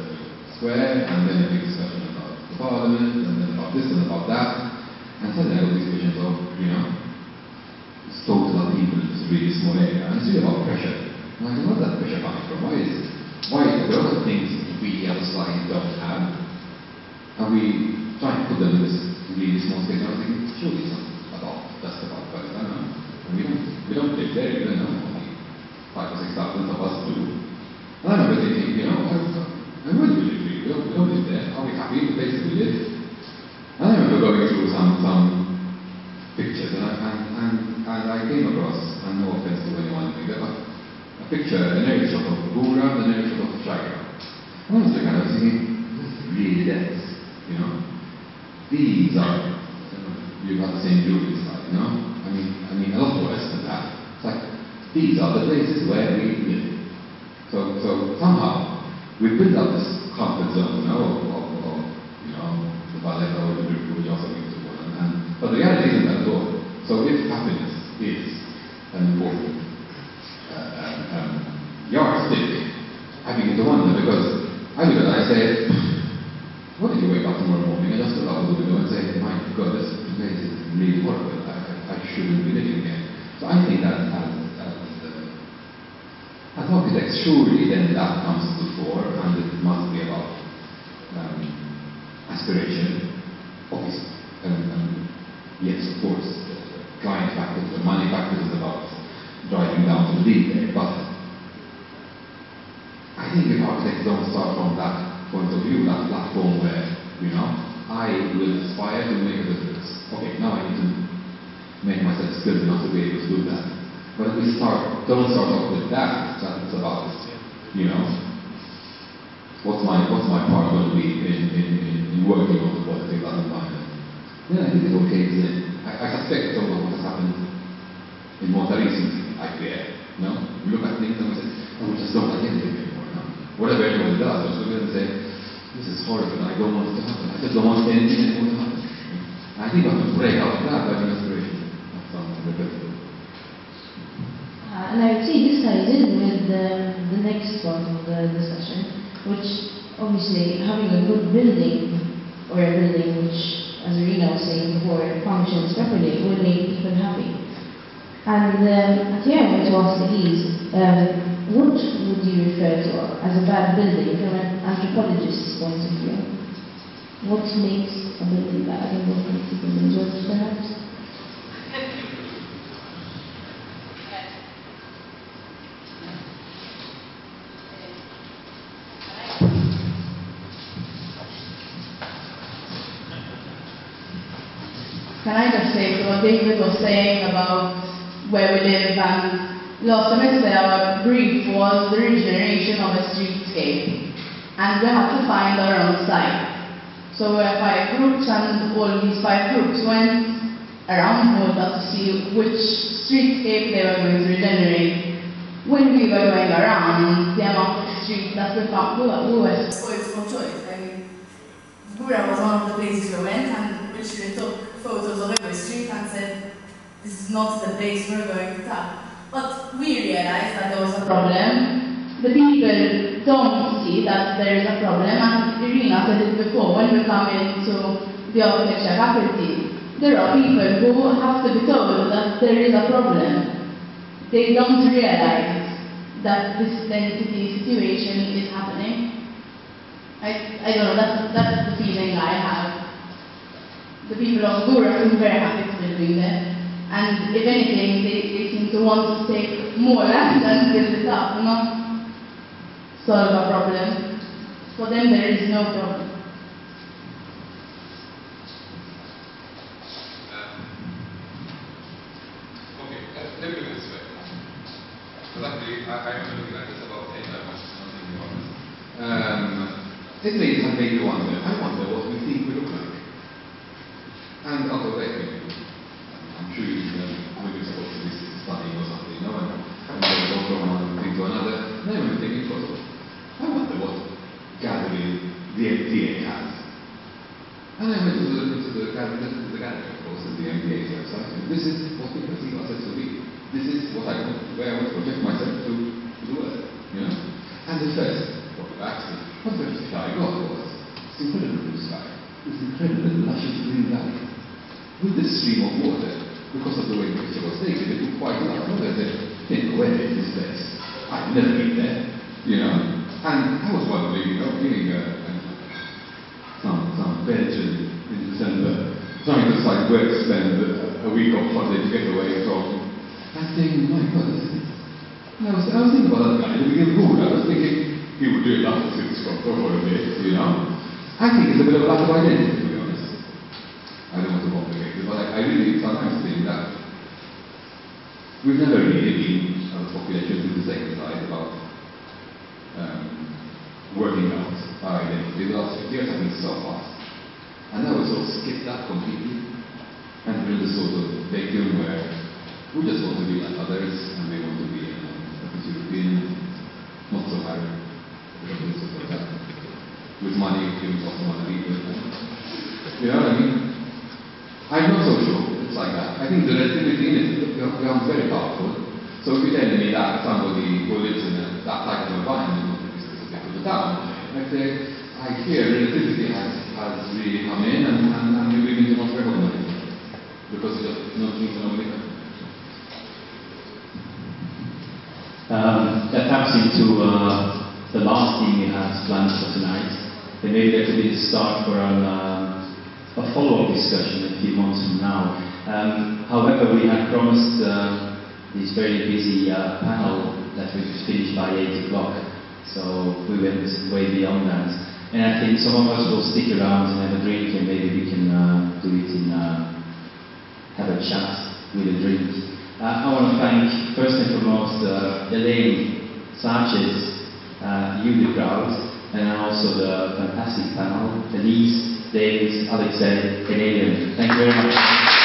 square, and then a big discussion about the parliament, and then about this and about that, and suddenly all these questions of, really small area, and it's really about pressure. And I don't know where that pressure coming from. Why there are a lot of things we outside don't have, and we try to put them in this really small space. And I was thinking, surely it's not just about first, I don't know. And we don't live there, even though only 5,000 or 6,000 of us do. And I remember thinking, you know, where do we live? We don't live there. Are we happy in the place that we live? And I remember going through some pictures, and I came across, and no offense to anyone in there, but a picture, an area shot of Bura and an area shot of Tiger. And I was looking at it, I was thinking, this is really dense, you know? These are, you've got the same view inside, you know? I mean, a lot worse than that. It's like, these are the places where we live. So somehow, we build up this comfort zone, you know, of you know, the Valletta or the Brick, which also means to one. But the reality isn't that at all. So if happiness is an important yardstick, I begin to wonder, because I look at it and I say, what if you wake up tomorrow morning and just look out the window and say, my God, this place is really horrible, I shouldn't be living here. So I think that as architects, surely then that comes to the fore, and it must be about aspiration, obviously. Yes, of course, the client factors, the money factors is about driving down to the lead there, but I think if architects don't start from that point of view, that platform where, you know, I will aspire to make a difference. Okay, now I need to make myself skilled enough to be able to do that. But if we don't start off with that it's about, you know, what's my part going to be in working on the quality of that environment? Then I think it all caves in. I suspect some of what has happened in Malta recently, I fear. You know? We look at things and we say, oh, we just don't like anything anymore. No? Whatever everyone does, we just look at it and say, this is horrible, I don't want it to happen. I just don't want anything anymore to happen. And I think we have to break out of that by the inspiration of something repetitive. And I would say this ties in with the next part of the discussion, which obviously having a good building, or a building which, as Irina was saying before, functions properly, will make people happy. And here I want to ask Elise, what would you refer to as a bad building from an anthropologist's point of view? What makes a building bad and what makes a building good, perhaps? Can I just say to what David was saying about where we live, and last semester our brief was the regeneration of a streetscape, and we have to find our own site. So we were 5 groups, and all these 5 groups went around Malta to see which streetscape they were going to regenerate. When we were going around, the amount of streets that we found, we were spoiled for choice. I mean, Bura was one of the places we went, and literally took photos of every street and said, this is not the place we're going to tap. But we realized that there was a problem. The people don't see that there is a problem, and Irina said it before, when we come into the architecture faculty, there are people who have to be told that there is a problem. They don't realize that this density situation is happening. I don't know, that's the feeling I have. The people of Bura seem very happy to be living there. And if anything, they seem to want to take more land and build it up, not solve a problem. For them, there is no problem. Okay, let me put it this way. Because actually, I am looking at this about 10 times, not thinking about it. It has made me wonder. I wonder what we think we look like. And although I'm sure you've maybe supposed to be studying or something, you know, and go from one thing to another. And I remember thinking, I wonder what gallery the MTA has. And I went to the gallery, of course, at the MTA's website. And this is what people see ourselves to be. This is what I want, where I want to project myself to the world, you know. And the first sky God was this incredible blue sky, this incredible luscious green valley, with this stream of water because of the way the picture was taken, it looked quite well. I was thinking, where is this place? I've never been there, you know. And I was wondering, you know, being some Belgian in December, trying to decide where to spend a week of holiday to get away from. And thinking, my God, I was thinking about that guy, the beginning of I was thinking he would do it after 6 o'clock or holiday, you know. I think it's a bit of a lack of identity, to be honest. I don't want to complicate it, but I really sometimes think that we've never really been, as a population, to the same side about working out our identity. The last 50 years have been so fast. And now we sort of skip that completely. And we're in the sort of vacuum where we just want to be like others, and we want to be a bit European, not so high, stuff like that. With money, giving lots of money, you know what I mean? I'm not so sure it's like that. I think the relativity in it becomes very powerful. So if you're telling me that somebody who lives in that type of environment, not to be specific to the town, I hear relativity has really come in and we begin to not recognize it because it just not means no different. That taps into the last thing we had planned for tonight. And maybe that could be the start for a follow-up discussion a few months from now. However, we had promised this very busy panel that we would finish by 8 o'clock. So we went way beyond that. And I think some of us will stick around and have a drink, and maybe we can do it in, have a chat with a drink. I want to thank, first and foremost, Elaine, Sanchez, you, the crowd, and also the fantastic panel, Elise, David, Alexei, and Adrian. Thank you very much.